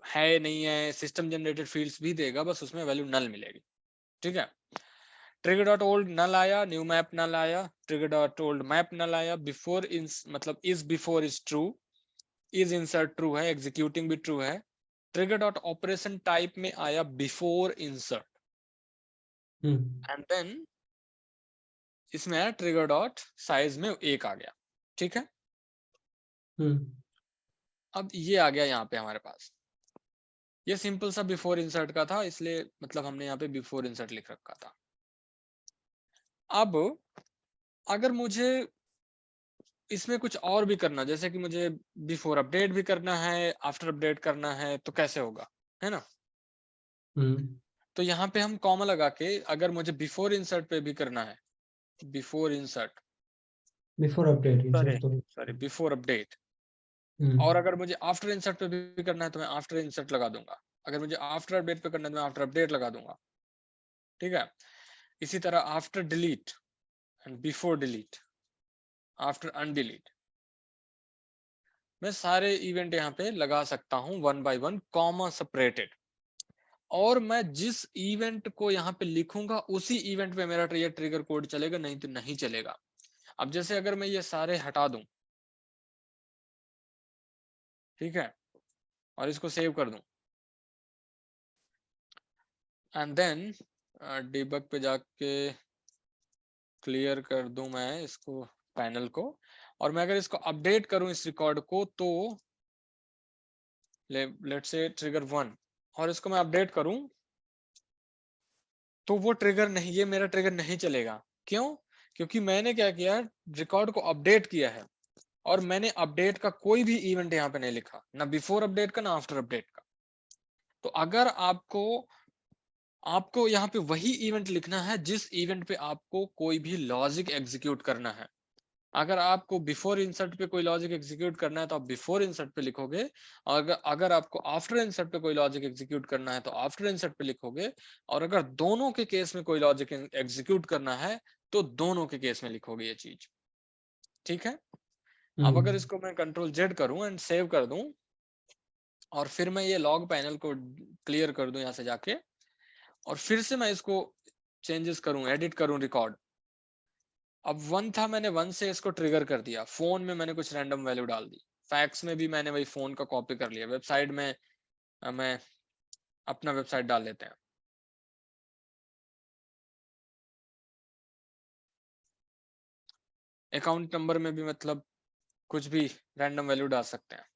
है नहीं है, सिस्टम जनरेटेड फील्ड्स भी देगा, बस उसमें वैल्यू नल मिलेगी, ठीक है। trigger.old नल आया, न्यू मैप नल आया, trigger.old मैप नल आया, बिफोर इन मतलब is before is true, is insert true है, एग्जीक्यूटिंग भी ट्रू है। trigger.operation टाइप में आया बिफोर इंसर्ट एंड देन इसमें आया trigger.size में 1 आ गया, ठीक है। अब ये आ गया यहाँ पे हमारे पास, ये सिंपल सा बिफोर इंसर्ट का था, इसलिए मतलब हमने यहाँ पे बिफोर इंसर्ट लिख रखा था। अब अगर मुझे इसमें कुछ और भी करना, जैसे कि मुझे बिफोर अपडेट भी करना है, आफ्टर अपडेट करना है, तो कैसे होगा, है ना। तो यहाँ पे हम कॉमा लगा के, अगर मुझे बिफोर इंसर्ट पे भी करना है, before insert, before update, sorry before update, और अगर मुझे आफ्टर इंसर्ट पे भी करना है तो मैं आफ्टर इंसर्ट लगा दूंगा, अगर मुझे आफ्टर अपडेट पे करना है तो मैं आफ्टर अपडेट लगा दूंगा, ठीक है। इसी तरह after delete and before delete, after undelete, मैं सारे इवेंट यहाँ पे लगा सकता हूँ 1 by 1 कॉमा सेपरेटेड। और मैं जिस इवेंट को यहाँ पे लिखूंगा उसी इवेंट पे मेरा ये ट्रिगर कोड चलेगा, नहीं तो नहीं चलेगा। अब जैसे अगर मैं ये सारे हटा दूं, ठीक है, और इसको सेव कर दूं एंड देन डिबग पे जाके क्लियर कर दूं मैं इसको, पैनल को, और मैं अगर इसको अपडेट करूं इस रिकॉर्ड को, तो लेट्स से ट्रिगर 1, और इसको मैं अपडेट करूं तो वो ट्रिगर नहीं, ये मेरा ट्रिगर नहीं चलेगा। क्यों? क्योंकि मैंने क्या किया, रिकॉर्ड को अपडेट किया है और मैंने अपडेट का कोई भी इवेंट यहाँ पे नहीं लिखा, ना बिफोर अपडेट का ना आफ्टर अपडेट का। तो अगर आपको यहाँ पे वही इवेंट लिखना है जिस इवेंट पे आपको कोई भी लॉजिक एग्जीक्यूट करना है। अगर आपको बिफोर इंसर्ट पे कोई लॉजिक एग्जीक्यूट करना है तो आप बिफोर इंसर्ट पे लिखोगे, और अगर आपको आफ्टर इंसर्ट पे कोई लॉजिक एग्जीक्यूट करना है तो आफ्टर इंसर्ट पे लिखोगे, और अगर दोनों के केस में कोई लॉजिक एग्जीक्यूट करना है तो दोनों के केस में लिखोगे ये चीज, ठीक है। अब अगर इसको मैं कंट्रोल जेड करूं एंड सेव कर दूं, और फिर मैं ये लॉग पैनल को क्लियर कर दूं यहाँ से जाके, और फिर से मैं इसको चेंजेस करूं, एडिट करूं रिकॉर्ड। अब 1 था, मैंने 1 से इसको ट्रिगर कर दिया, फोन में मैंने कुछ रैंडम वैल्यू डाल दी, फैक्स में भी मैंने वही फोन का कॉपी कर लिया, वेबसाइट में मैं अपना वेबसाइट डाल लेते हैं। अकाउंट नंबर में भी मतलब कुछ भी रैंडम वैल्यू डाल सकते हैं,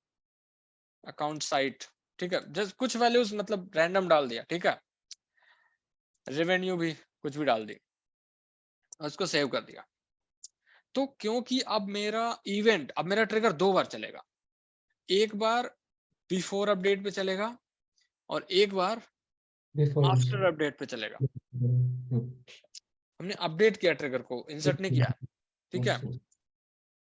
अकाउंट साइट, ठीक है, जस्ट कुछ वैल्यूज मतलब रैंडम डाल दिया, ठीक है। रेवेन्यू भी कुछ भी डाल दी, उसको सेव कर दिया। तो क्योंकि अब मेरा ट्रिगर 2 बार चलेगा, एक बार बिफोर अपडेट पे चलेगा और एक बार आफ्टर अपडेट पे चलेगा। हमने अपडेट किया, ट्रिगर को इंसर्ट नहीं किया, ठीक है।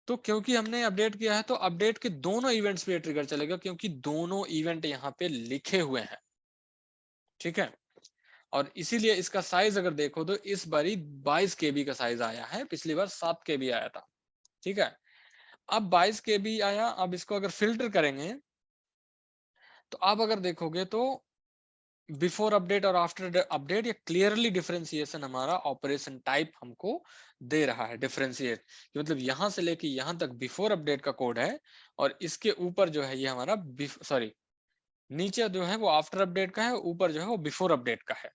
तो क्योंकि हमने अपडेट किया है तो अपडेट के दोनों इवेंट्स पे ट्रिगर चलेगा, क्योंकि दोनों इवेंट यहाँ पे लिखे हुए हैं, ठीक है। और इसीलिए इसका साइज अगर देखो तो इस बारी 22 KB का साइज आया है, पिछली बार 7 KB आया था, ठीक है। अब 22 KB आया, अब इसको अगर फिल्टर करेंगे तो आप अगर देखोगे तो बिफोर अपडेट और आफ्टर अपडेट ये क्लियरली डिफरेंशिएशन हमारा ऑपरेशन टाइप हमको दे रहा है, डिफरेंशिएट, मतलब यहां से लेके यहां तक बिफोर अपडेट का कोड है, और इसके ऊपर जो है ये हमारा सॉरी नीचे जो है वो आफ्टर अपडेट का है, ऊपर जो है वो बिफोर अपडेट का है,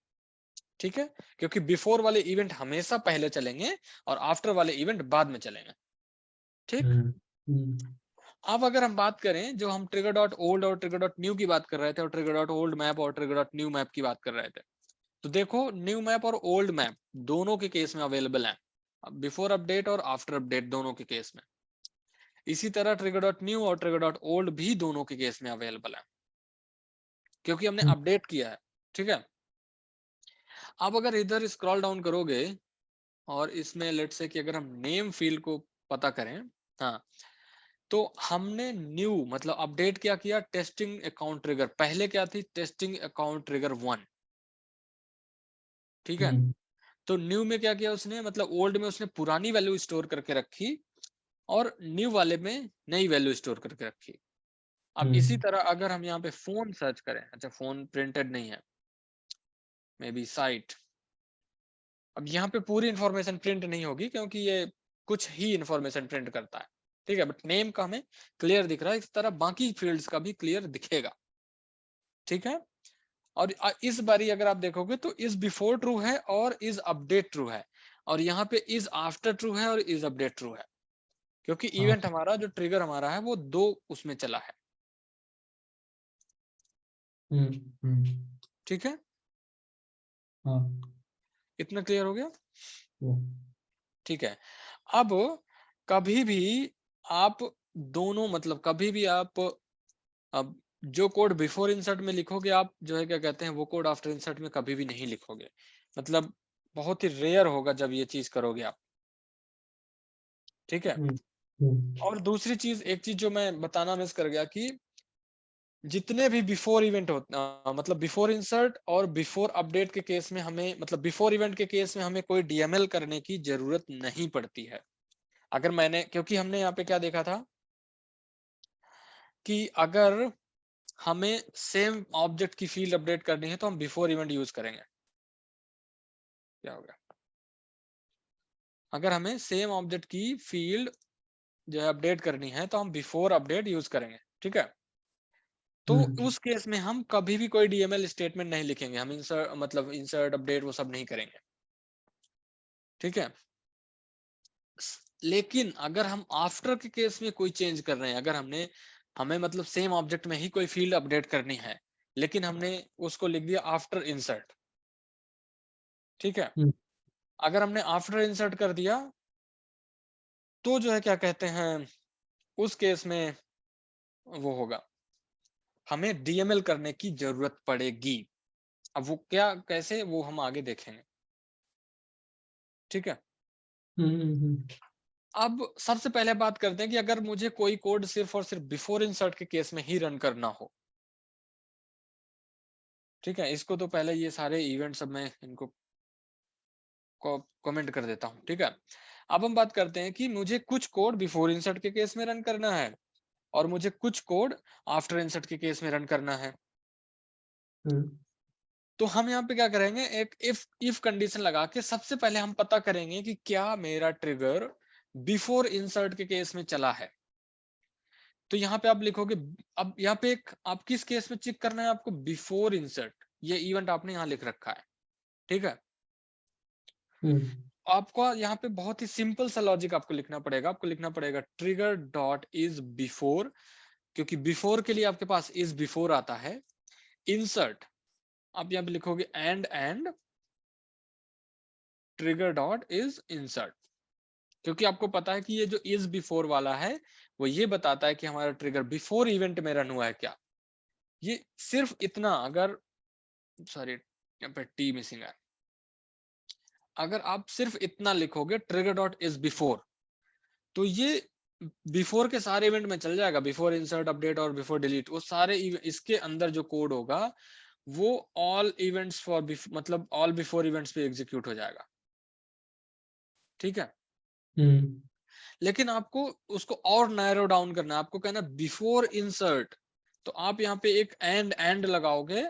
ठीक है। क्योंकि बिफोर वाले इवेंट हमेशा पहले चलेंगे और आफ्टर वाले इवेंट बाद में चलेंगे, ठीक। अब अगर हम बात करें, जो हम ट्रिगर डॉट ओल्ड और ट्रिगर डॉट न्यू की बात कर रहे थे, और ट्रिगर डॉट ओल्ड मैप और ट्रिगर डॉट न्यू मैप की बात कर रहे थे, तो देखो न्यू मैप और ओल्ड मैप दोनों के केस में अवेलेबल है, बिफोर अपडेट और आफ्टर अपडेट दोनों के केस में। इसी तरह ट्रिगर डॉट न्यू और ट्रिगर डॉट ओल्ड भी दोनों के केस में अवेलेबल है, क्योंकि हमने अपडेट किया है। ठीक है, अब अगर इधर स्क्रॉल डाउन करोगे और इसमें लेट से कि अगर हम नेम फील्ड को पता करें, हाँ, तो हमने न्यू मतलब अपडेट क्या किया, टेस्टिंग अकाउंट ट्रिगर, पहले क्या थी, टेस्टिंग अकाउंट ट्रिगर 1। ठीक है, तो न्यू में क्या किया उसने, मतलब ओल्ड में उसने पुरानी वैल्यू स्टोर करके रखी और न्यू वाले में नई वैल्यू स्टोर करके रखी। अब इसी तरह अगर हम यहाँ पे फोन सर्च करें, अच्छा फोन प्रिंटेड नहीं है, मे बी साइट, अब यहाँ पे पूरी इंफॉर्मेशन प्रिंट नहीं होगी क्योंकि ये कुछ ही इंफॉर्मेशन प्रिंट करता है। ठीक है, बट नेम का हमें क्लियर दिख रहा है, इस तरह बाकी फील्ड्स का भी क्लियर दिखेगा। ठीक है, और इस बारी अगर आप देखोगे तो इज बिफोर ट्रू है और इज अपडेट ट्रू है, और यहाँ पे इज आफ्टर ट्रू है और इज अपडेट ट्रू है, क्योंकि इवेंट हमारा जो ट्रिगर हमारा है वो दो उसमें चला है। ठीक है, इतना क्लियर हो गया? ठीक है, अब कभी भी आप दोनों मतलब कभी भी आप अब जो कोड बिफोर इंसर्ट में लिखोगे आप जो है क्या कहते हैं, वो कोड आफ्टर इंसर्ट में कभी भी नहीं लिखोगे, मतलब बहुत ही रेयर होगा जब ये चीज करोगे आप। ठीक है, और दूसरी चीज, एक चीज जो मैं बताना मिस कर गया कि जितने भी बिफोर इवेंट होता मतलब बिफोर इंसर्ट और बिफोर अपडेट के केस में हमें मतलब बिफोर इवेंट के केस में हमें कोई डीएमएल करने की जरूरत नहीं पड़ती है। अगर मैंने, क्योंकि हमने यहाँ पे क्या देखा था कि अगर हमें सेम ऑब्जेक्ट की फील्ड अपडेट करनी है तो हम बिफोर इवेंट यूज करेंगे। क्या हो गया, अगर हमें सेम ऑब्जेक्ट की फील्ड जो है अपडेट करनी है तो हम बिफोर अपडेट यूज करेंगे। ठीक है, तो उस केस में हम कभी भी कोई डीएमएल स्टेटमेंट नहीं लिखेंगे, हम इंसर्ट मतलब इंसर्ट अपडेट वो सब नहीं करेंगे। ठीक है, लेकिन अगर हम आफ्टर के केस में कोई चेंज कर रहे हैं, अगर हमें मतलब सेम ऑब्जेक्ट में ही कोई फील्ड अपडेट करनी है लेकिन हमने उसको लिख दिया आफ्टर इंसर्ट। ठीक है, अगर हमने आफ्टर इंसर्ट कर दिया तो जो है क्या कहते हैं, उस केस में वो होगा, हमें डीएमएल करने की जरूरत पड़ेगी। अब वो क्या कैसे वो हम आगे देखेंगे। ठीक है, अब सबसे पहले बात करते हैं कि अगर मुझे कोई कोड सिर्फ और सिर्फ बिफोर इंसर्ट के केस में ही रन करना हो। ठीक है, इसको तो पहले ये सारे इवेंट सब मैं इनको कमेंट कर देता हूं। ठीक है, अब हम बात करते हैं कि मुझे कुछ कोड बिफोर इंसर्ट के केस में रन करना है और मुझे कुछ कोड आफ्टर इंसर्ट के केस में रन करना है। तो हम यहाँ पे क्या करेंगे, एक इफ कंडीशन लगा के सबसे पहले हम पता करेंगे कि क्या मेरा ट्रिगर बिफोर इंसर्ट के केस में चला है। तो यहाँ पे आप लिखोगे, अब यहाँ पे एक आप किस केस में चेक करना है आपको, बिफोर इंसर्ट, ये इवेंट आपने यहाँ लिख रखा है। ठीक है, आपको यहाँ पे बहुत ही सिंपल सा लॉजिक आपको लिखना पड़ेगा, आपको लिखना पड़ेगा ट्रिगर डॉट इज बिफोर, क्योंकि बिफोर के लिए आपके पास इज बिफोर आता है। इंसर्ट आप यहाँ पे लिखोगे and trigger dot is insert, क्योंकि आपको पता है कि ये जो इज बिफोर वाला है वो ये बताता है कि हमारा ट्रिगर बिफोर इवेंट में रन हुआ है क्या। ये सिर्फ इतना, अगर सॉरी यहाँ पे टी मिसिंग है, अगर आप सिर्फ इतना लिखोगे ट्रिगर डॉट इज बिफोर तो ये बिफोर के सारे इवेंट में चल जाएगा, बिफोर इंसर्ट अपडेट और बिफोर डिलीट, वो सारे इसके अंदर जो कोड होगा वो ऑल इवेंट्स फॉर मतलब ऑल बिफोर इवेंट्स पे एग्जीक्यूट हो जाएगा। ठीक है, लेकिन आपको उसको और नैरो डाउन करना है, आपको कहना बिफोर इंसर्ट, तो आप यहाँ पे एक एंड लगाओगे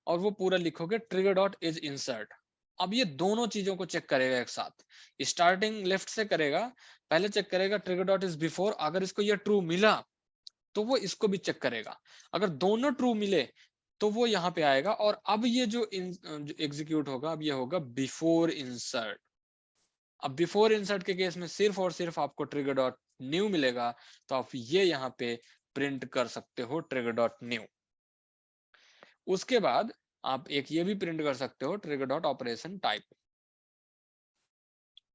और वो पूरा लिखोगे ट्रिगर डॉट इज इंसर्ट। अब ये दोनों चीजों को चेक करेगा एक साथ, स्टार्टिंग लेफ्ट से करेगा, पहले चेक करेगा ट्रिगर डॉट इज बिफोर, अगर इसको ये ट्रू मिला तो वो इसको भी चेक करेगा, अगर दोनों ट्रू मिले तो वो यहाँ पे आएगा, और अब ये जो एग्जीक्यूट होगा अब ये होगा बिफोर इंसर्ट। अब बिफोर इंसर्ट के केस में सिर्फ और सिर्फ आपको ट्रिगर डॉट न्यू मिलेगा, तो आप ये यहाँ पे प्रिंट कर सकते हो ट्रिगर डॉट न्यू। उसके बाद आप एक ये भी प्रिंट कर सकते हो ट्रिगर डॉट ऑपरेशन टाइप।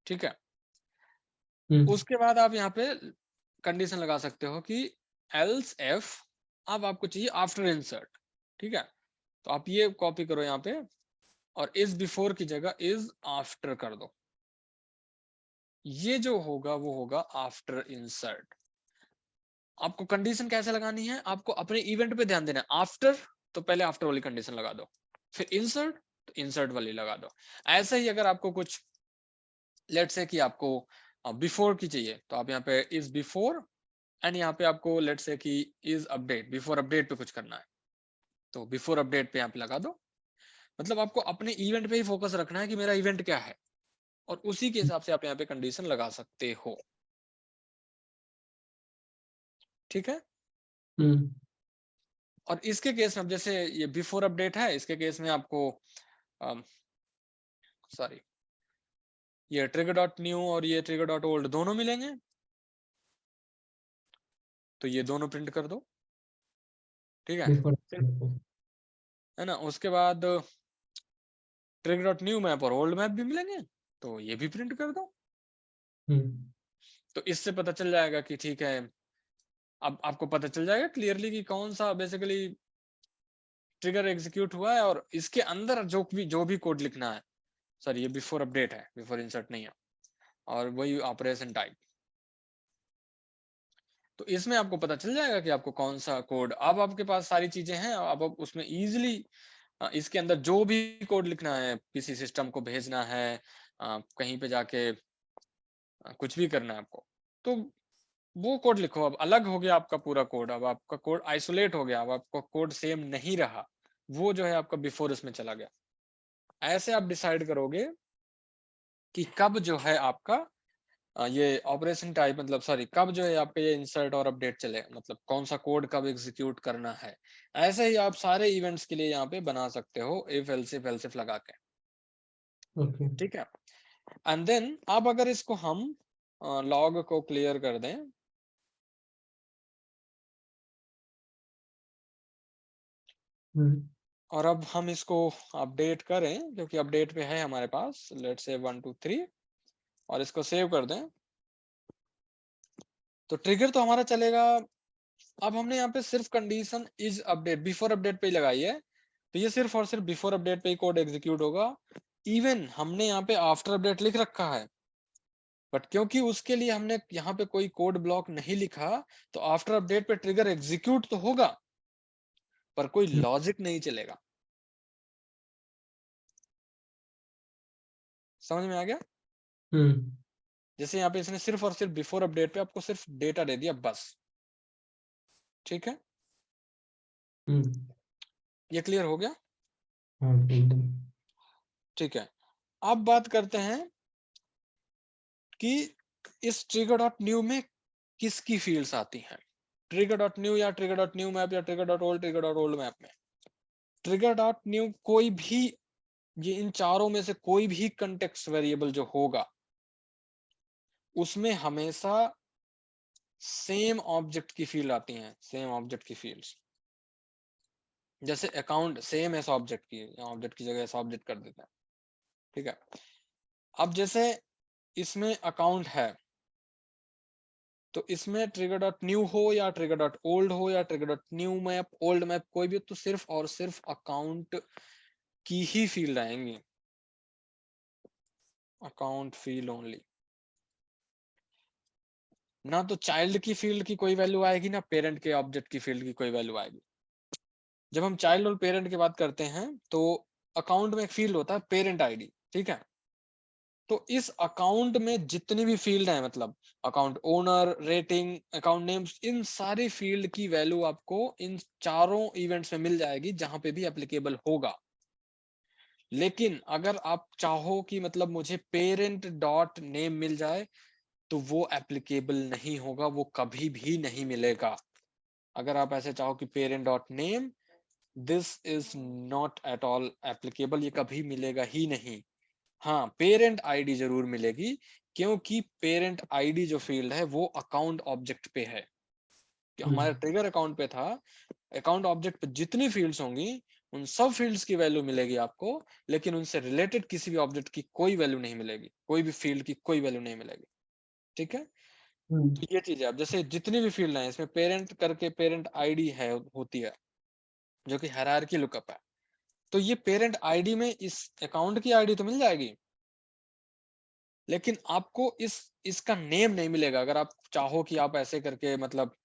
ठीक है, उसके बाद आप यहाँ पे कंडीशन लगा सकते हो कि एल्स एफ, अब आपको चाहिए आफ्टर इंसर्ट, ठीक है, तो आप ये कॉपी करो यहाँ पे और इज बिफोर की जगह इज आफ्टर कर दो। ये जो होगा वो होगा आफ्टर इंसर्ट। आपको कंडीशन कैसे लगानी है, आपको अपने इवेंट पे ध्यान देना है। आफ्टर तो पहले आफ्टर वाली कंडीशन लगा दो, फिर इंसर्ट तो इंसर्ट वाली लगा दो। ऐसे ही अगर आपको कुछ लेट से कि आपको बिफोर की चाहिए तो आप यहाँ पे इज बिफोर एंड यहाँ पे आपको लेट से कि इज अपडेट, बिफोर अपडेट पे कुछ करना है तो बिफोर अपडेट पे यहाँ पे लगा दो। मतलब आपको अपने इवेंट पे ही फोकस रखना है कि मेरा इवेंट क्या है और उसी के हिसाब से आप यहाँ पे कंडीशन लगा सकते हो, ठीक है। और इसके केस में अब जैसे ये बिफोर अपडेट है, इसके केस में आपको सॉरी ये ट्रिगर डॉट न्यू और ये ट्रिगर डॉट ओल्ड दोनों मिलेंगे, तो ये दोनों प्रिंट कर दो, ठीक है, है ना। उसके बाद ट्रिगर डॉट न्यू मैप और ओल्ड मैप भी मिलेंगे, तो ये भी प्रिंट कर दो। तो इससे पता चल जाएगा कि ठीक है, अब आपको पता चल जाएगा क्लियरली कि कौन सा बेसिकली ट्रिगर एग्जीक्यूट हुआ है और इसके अंदर जो भी कोड लिखना है। सॉरी ये बिफोर अपडेट है, बिफोर इंसर्ट नहीं है, और वही ऑपरेशन टाइप। तो इसमें आपको पता चल जाएगा कि आपको कौन सा कोड, अब आपके पास सारी चीजें हैं, अब आप उसमें इजीली इसके अंदर जो भी कोड लिखना है, किसी सिस्टम को भेजना है, कहीं पे जाके कुछ भी करना है आपको, तो वो कोड लिखो। अब अलग हो गया आपका पूरा कोड, अब आपका कोड आइसोलेट हो गया, अब आपका कोड सेम नहीं रहा, वो जो है आपका बिफोर इसमें चला गया। ऐसे आप डिसाइड करोगे कि कब जो है आपका ये ऑपरेशन टाइप, मतलब सॉरी कब जो है आपका ये इंसर्ट और अपडेट चलेगा, मतलब कौन सा कोड कब एग्जीक्यूट करना है। ऐसे ही आप सारे इवेंट्स के लिए यहाँ पे बना सकते हो इफ एल्सिफ लगा के, ठीक है। एंड देन अब अगर इसको हम लॉग को क्लियर कर दें, और अब हम इसको अपडेट करें, क्योंकि अपडेट पे है हमारे पास, लेट्स से 1 2 3, और इसको सेव कर दें, तो ट्रिगर तो हमारा चलेगा। अब हमने यहाँ पे सिर्फ condition is update before update पे ही लगाई है, तो ये सिर्फ और सिर्फ बिफोर अपडेट पे ही कोड एग्जीक्यूट होगा। इवन हमने यहाँ पे आफ्टर अपडेट लिख रखा है, बट क्योंकि उसके लिए हमने यहाँ पे कोई कोड ब्लॉक नहीं लिखा, तो आफ्टर अपडेट पे ट्रिगर एग्जीक्यूट तो होगा पर कोई लॉजिक नहीं चलेगा। समझ में आ गया? जैसे यहाँ पे इसने सिर्फ और सिर्फ बिफोर अपडेट पे आपको सिर्फ डेटा दे दिया बस, ठीक है। ये क्लियर हो गया? ठीक है। अब बात करते हैं कि इस ट्रिगर डॉट न्यू में किसकी फील्ड्स आती हैं, ट्रिगर डॉट न्यू या ट्रिगर डॉट न्यू मैप या ट्रिगर डॉट ओल्ड मैप में। ट्रिगर डॉट न्यू कोई भी, ये इन चारों में से कोई भी कंटेक्स्ट वेरिएबल जो होगा उसमें हमेशा सेम ऑब्जेक्ट की फील्ड आती हैं, सेम ऑब्जेक्ट की फील्ड्स। जैसे अकाउंट सेम एस ऑब्जेक्ट की, ऑब्जेक्ट की जगह एस ऑब्जेक्ट कर देते हैं, ठीक है। अब जैसे इसमें अकाउंट है, तो इसमें ट्रिगर डॉट न्यू हो या ट्रिगर डॉट ओल्ड हो या trigger dot new map old map कोई भी, तो सिर्फ और सिर्फ अकाउंट की ही फील्ड आएंगी, अकाउंट फील्ड ओनली। ना तो चाइल्ड की फील्ड की कोई वैल्यू आएगी, ना पेरेंट के ऑब्जेक्ट की फील्ड की कोई वैल्यू आएगी। जब हम चाइल्ड और पेरेंट की बात करते हैं तो अकाउंट में एक फील्ड होता है पेरेंट आईडी, ठीक है। तो इस अकाउंट में जितनी भी फील्ड है, मतलब account owner, rating, account names, इन सारी फील्ड की वैल्यू आपको इन चारों इवेंट्स में मिल जाएगी जहां पे भी एप्लीकेबल होगा। लेकिन अगर आप चाहो कि मतलब मुझे पेरेंट डॉट नेम मिल जाए, तो वो एप्लीकेबल नहीं होगा, वो कभी भी नहीं मिलेगा। अगर आप ऐसे चाहो कि parent dot name, this is not at all applicable, ये कभी मिलेगा ही नहीं। हाँ, पेरेंट आईडी जरूर मिलेगी, क्योंकि पेरेंट आईडी जो फील्ड है वो अकाउंट ऑब्जेक्ट पे है। हमारे ट्रिगर अकाउंट पे था, अकाउंट ऑब्जेक्ट पे जितनी फील्ड्स होंगी उन सब फील्ड्स की वैल्यू मिलेगी आपको, लेकिन उनसे रिलेटेड किसी भी ऑब्जेक्ट की कोई वैल्यू नहीं मिलेगी, कोई भी फील्ड की कोई वैल्यू नहीं मिलेगी, ठीक है। तो ये चीज है। अब जैसे जितनी भी फील्ड है इसमें पेरेंट करके पेरेंट आईडी है होती है जो कि हायरार्की लुकअप है। तो ये पेरेंट आईडी में इस अकाउंट की आईडी तो मिल जाएगी, लेकिन आपको इसका नेम नहीं मिलेगा। अगर आप चाहो कि आप ऐसे करके मतलब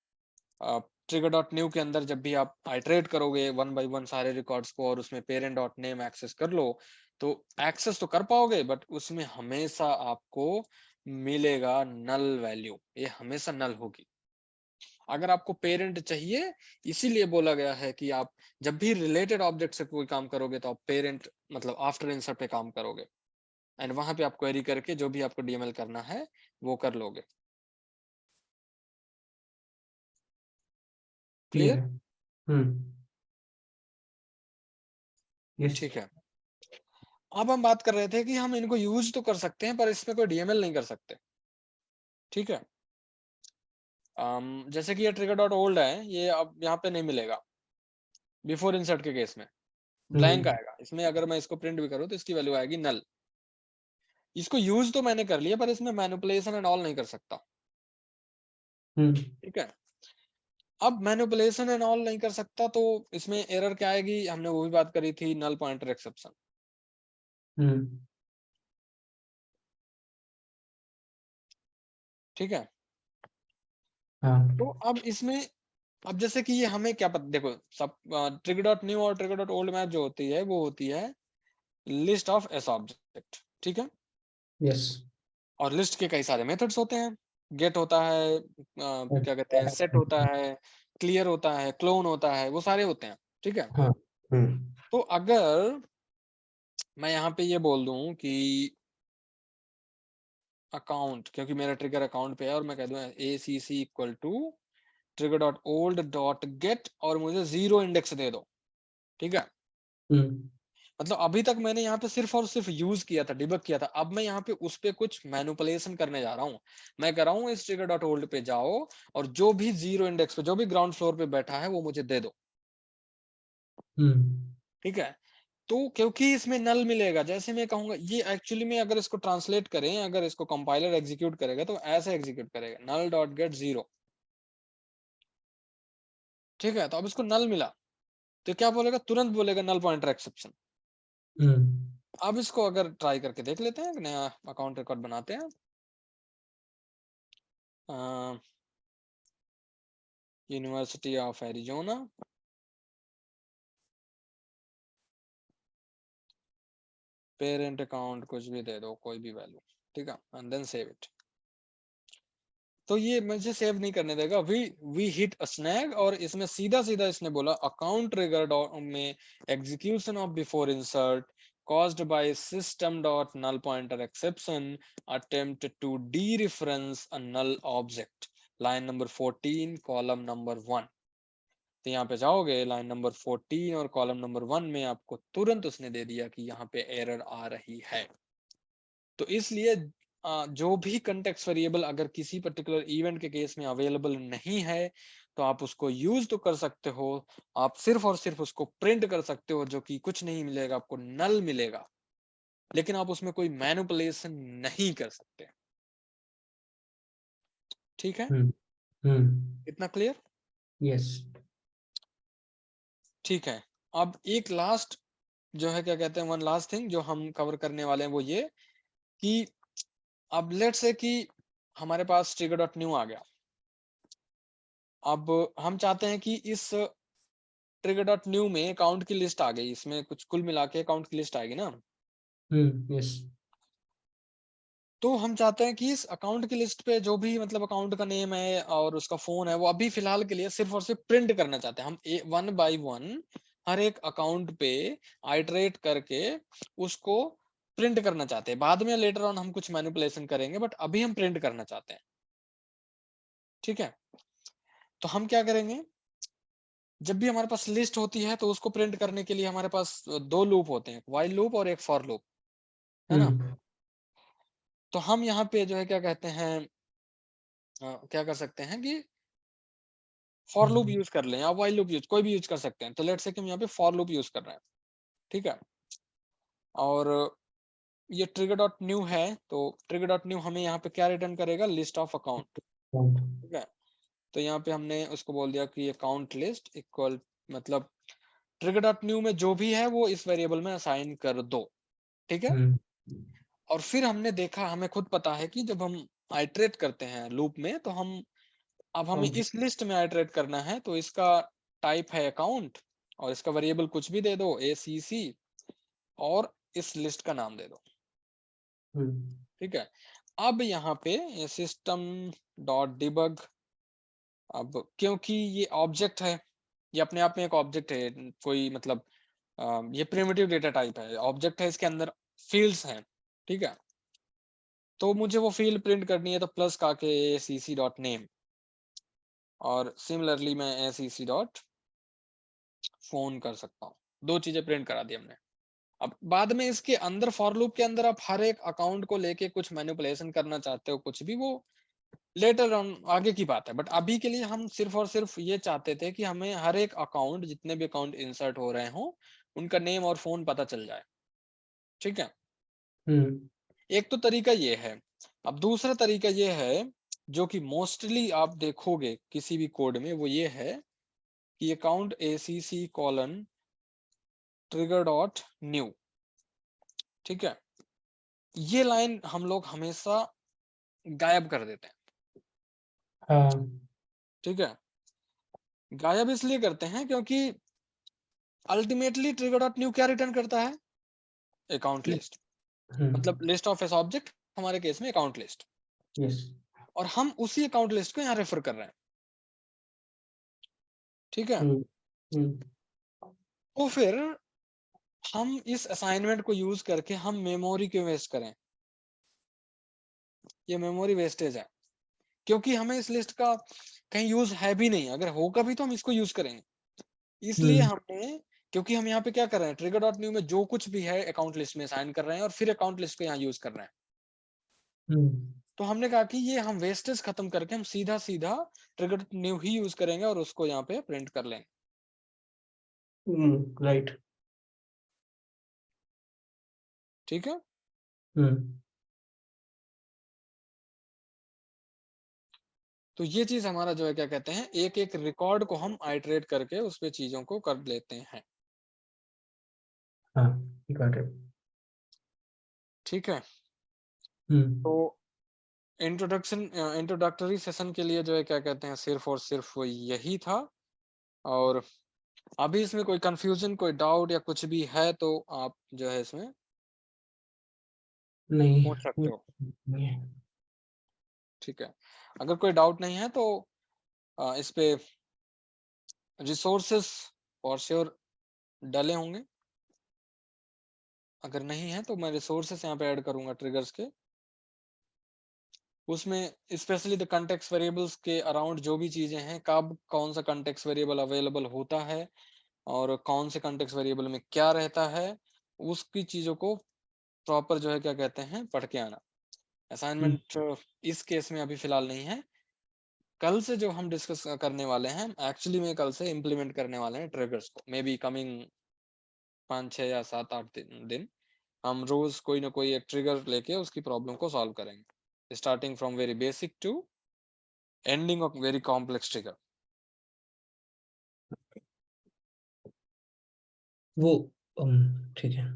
ट्रिगर डॉट न्यू के अंदर जब भी आप आइटरेट करोगे 1 बाय 1 सारे रिकॉर्ड्स को और उसमें पेरेंट डॉट नेम एक्सेस कर लो, तो एक्सेस तो कर पाओगे बट उसमें हमेशा आपको मिलेगा नल वैल्यू, ये हमेशा नल होगी। अगर आपको पेरेंट चाहिए, इसीलिए बोला गया है कि आप जब भी रिलेटेड ऑब्जेक्ट से कोई काम करोगे तो आप पेरेंट मतलब आफ्टर इंसर्ट पे काम करोगे एंड वहां पे आप क्वेरी करके जो भी आपको डीएमएल करना है वो कर लोगे। Clear clear? है। यस। ठीक है। अब हम बात कर रहे थे कि हम इनको यूज तो कर सकते हैं पर इसमें कोई डीएमएल नहीं कर सकते। ठीक है। जैसे कि ये ट्रिगर डॉट ओल्ड है, ये अब यहाँ पे नहीं मिलेगा बिफोर इंसर्ट के केस में, ब्लैंक आएगा। इसमें अगर मैं इसको प्रिंट भी करूँ तो इसकी वैल्यू आएगी नल। इसको यूज तो मैंने कर लिया पर इसमें मैनिपुलेशन एंड ऑल नहीं कर सकता। ठीक है। अब मैनिपुलेशन एंड ऑल नहीं कर सकता तो इसमें एरर क्या आएगी, हमने वो भी बात करी थी, नल पॉइंटर एक्सेप्शन। ठीक है। हाँ। तो अब इसमें अब जैसे कि ये हमें क्या पता, देखो सब ट्रिगर डॉट न्यू और ट्रिगर डॉट ओल्ड मैच जो होती है वो होती है लिस्ट ऑफ एस ऑब्जेक्ट। ठीक है। यस। और लिस्ट के कई सारे मेथड्स होते हैं, गेट होता है, क्या कहते हैं, सेट होता है, क्लियर होता है, क्लोन होता है, वो सारे होते हैं। ठीक है। हाँ। तो अगर मैं यहाँ पे ये बोल दूं कि अकाउंट, क्योंकि मेरा ट्रिगर अकाउंट पे है, और मैं कह दूं acc equal to trigger dot old dot get और मुझे 0 इंडेक्स दे दो। ठीक है। मतलब अभी तक मैंने यहाँ पे सिर्फ और सिर्फ यूज किया था, डिबग किया था। अब मैं यहाँ पे उस पे कुछ मैनिपुलेशन करने जा रहा हूँ। मैं कर रहा हूँ इस ट्रिगर डॉट ओल्ड पे जाओ और जो भी 0 इंडेक्स पे, जो भी ग्राउंड फ्लोर पे बैठा है वो मुझे दे दो। ठीक है। तो क्योंकि इसमें नल मिलेगा, जैसे मैं कहूंगा ये एक्चुअली में अगर इसको ट्रांसलेट करें, अगर इसको कंपाइलर एग्जीक्यूट करेगा तो ऐसे एग्जीक्यूट करेगा, नल डॉट गेट 0। ठीक है। तो अब इसको नल मिला तो क्या बोलेगा, तुरंत बोलेगा नल पॉइंटर एक्सेप्शन। अब इसको अगर ट्राई करके देख लेते हैं, नया अकाउंट रिकॉर्ड बनाते हैं। University of Arizona, parent account कुछ भी दे दो, कोई भी वैल्यू। ठीक है। And then save it. तो ये मुझे सेव नहीं करने देगा, वी हिट अ स्नैग, और इसमें सीधा सीधा इसने बोला अकाउंट ट्रिगर में execution of before insert caused by system.nullPointerException attempt to dereference a null object, line number 14 column number 1। तो यहाँ पे जाओगे लाइन नंबर 14 और कॉलम नंबर 1 में आपको तुरंत उसने दे दिया कि यहाँ पे एरर आ रही है। तो इसलिए जो भी कंटेक्स्ट वेरिएबल अगर किसी पर्टिकुलर इवेंट के केस में अवेलेबल नहीं है तो आप उसको यूज तो कर सकते हो, आप सिर्फ और सिर्फ उसको प्रिंट कर सकते हो, जो कि कुछ नहीं मिलेगा, आपको नल मिलेगा, लेकिन आप उसमें कोई मैनिपुलेशन नहीं कर सकते। ठीक है। इतना क्लियर? यस। ठीक है। अब एक लास्ट जो है, क्या कहते हैं, वन लास्ट थिंग जो हम कवर करने वाले हैं वो ये कि अब लेट्स से कि हमारे पास ट्रिगर डॉट न्यू आ गया। अब हम चाहते हैं कि इस ट्रिगर डॉट न्यू में अकाउंट की लिस्ट आ गई, इसमें कुछ कुल मिला के अकाउंट की लिस्ट आएगी ना। यस। तो हम चाहते हैं कि इस अकाउंट की लिस्ट पे जो भी मतलब अकाउंट का नेम है और उसका फोन है वो अभी फिलहाल के लिए सिर्फ और सिर्फ प्रिंट करना चाहते हैं हम, 1 बाय 1 हर एक अकाउंट पे आइटरेट करके उसको प्रिंट करना चाहते हैं। बाद में लेटर ऑन हम कुछ मैनिपुलेशन करेंगे बट अभी हम प्रिंट करना चाहते हैं। ठीक है। तो हम क्या करेंगे, जब भी हमारे पास लिस्ट होती है तो उसको प्रिंट करने के लिए हमारे पास 2 लूप होते हैं, व्हाइल लूप और एक फॉर लूप, है ना। तो हम यहाँ पे जो है क्या कहते हैं, क्या कर सकते हैं कि फॉर लूप यूज कर लें या व्हाइल लूप यूज, कोई भी यूज कर सकते हैं। तो लेट्स से कि हम यहाँ पे फॉर लूप यूज कर रहे हैं। ठीक है। और ये ट्रिगर डॉट न्यू है, तो ट्रिगर डॉट न्यू हमें यहाँ पे क्या रिटर्न करेगा, लिस्ट ऑफ अकाउंट। ठीक है। तो यहाँ पे हमने उसको बोल दिया कि अकाउंट लिस्ट इक्वल, मतलब ट्रिगर डॉट न्यू में जो भी है वो इस वेरिएबल में असाइन कर दो। ठीक है। और फिर हमने देखा, हमें खुद पता है कि जब हम आइटरेट करते हैं लूप में, तो हम अब हमें इस लिस्ट में आइटरेट करना है, तो इसका टाइप है अकाउंट और इसका वेरिएबल कुछ भी दे दो ACC और इस लिस्ट का नाम दे दो। ठीक है। अब यहाँ पे सिस्टम डॉट डिबग, अब क्योंकि ये ऑब्जेक्ट है, ये अपने आप में एक ऑब्जेक्ट है, कोई मतलब ये प्रिमिटिव डेटा टाइप है, ऑब्जेक्ट है, इसके अंदर फील्ड्स हैं। ठीक है। तो मुझे वो फील्ड प्रिंट करनी है, तो प्लस का के ACC डॉट नेम, और सिमिलरली मैं ACC डॉट फोन कर सकता हूँ। 2 चीजें प्रिंट करा दी हमने। अब बाद में इसके अंदर फॉर लूप के अंदर आप हर एक अकाउंट को लेके कुछ मैनिपुलेशन करना चाहते हो, कुछ भी, वो लेटर ऑन आगे की बात है। बट अभी के लिए हम सिर्फ और सिर्फ ये चाहते थे कि हमें हर एक अकाउंट, जितने भी अकाउंट इंसर्ट हो रहे हो, उनका नेम और फोन पता चल जाए। ठीक है। एक तो तरीका ये है। अब दूसरा तरीका ये है, जो कि मोस्टली आप देखोगे किसी भी कोड में, वो ये है कि account ACC colon trigger dot new. ठीक है। ये लाइन हम लोग हमेशा गायब कर देते हैं। ठीक है। गायब इसलिए करते हैं क्योंकि अल्टीमेटली ट्रिगर डॉट न्यू क्या रिटर्न करता है? अकाउंट लिस्ट, मतलब लिस्ट ऑफ एस ऑब्जेक्ट, हमारे केस में अकाउंट लिस्ट। और हम उसी अकाउंट लिस्ट को यहाँ रेफर कर रहे हैं। ठीक है। तो फिर हम इस असाइनमेंट को यूज करके हम मेमोरी क्यों वेस्ट करें? ये मेमोरी वेस्टेज है, क्योंकि हमें इस लिस्ट का कहीं यूज है भी नहीं। अगर होगा भी तो हम इसको यूज करेंगे। इसलिए हमने, क्योंकि हम यहाँ पे क्या कर रहे हैं, ट्रिगर डॉट न्यू में जो कुछ भी है अकाउंट लिस्ट में असाइन कर रहे हैं और फिर अकाउंट लिस्ट को यहाँ यूज कर रहे हैं। तो हमने कहा कि ये हम वेस्टेज खत्म करके हम सीधा सीधा ट्रिगर डॉट न्यू ही यूज करेंगे और उसको यहाँ पे प्रिंट कर लेंगे। राइट। ठीक है। तो ये चीज हमारा जो है, क्या कहते हैं, एक एक रिकॉर्ड को हम आइटरेट करके उस पे चीजों को कर लेते हैं। ठीक है। तो इंट्रोडक्टरी सेशन के लिए जो है, क्या कहते हैं, सिर्फ और सिर्फ यही था। और अभी इसमें कोई कंफ्यूजन, कोई डाउट या कुछ भी है तो आप जो है इसमें नहीं पूछ सकते हो। नहीं है। ठीक है। अगर कोई डाउट नहीं है तो इस पे रिसोर्सेस फॉर श्योर डले होंगे। अगर नहीं है तो मैं रिसोर्सेस यहाँ पे ऐड करूंगा ट्रिगर्स के। उसमें स्पेशली द कंटेक्स्ट वेरिएबल्स के अराउंड जो भी चीजें हैं, कब कौन सा कंटेक्स्ट वेरिएबल अवेलेबल होता है और कौन से कंटेक्स्ट वेरिएबल में क्या रहता है, उसकी चीजों को प्रॉपर जो है, क्या कहते हैं, पढ़ के आना। असाइनमेंट इस केस में अभी फिलहाल नहीं है। कल से जो हम डिस्कस करने वाले हैं, एक्चुअली में कल से इम्प्लीमेंट करने वाले हैं ट्रिगर्स को। मे बी कमिंग 5, 6 या 7, 8 दिन हम रोज कोई ना कोई एक ट्रिगर लेके उसकी प्रॉब्लम को सॉल्व करेंगे, starting from very basic to ending of very complex trigger. वो ठीक है।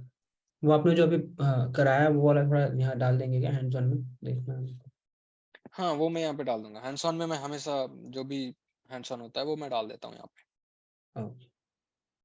वो आपने जो अभी कराया वो वाला थोड़ा यहाँ डाल देंगे क्या, हैंड्स ऑन में देखना? हाँ, वो मैं यहाँ पे डाल दूंगा। हैंड्स ऑन में मैं हमेशा जो भी हैंड्स ऑन होता है वो मैं डाल देता हूँ यहाँ पे।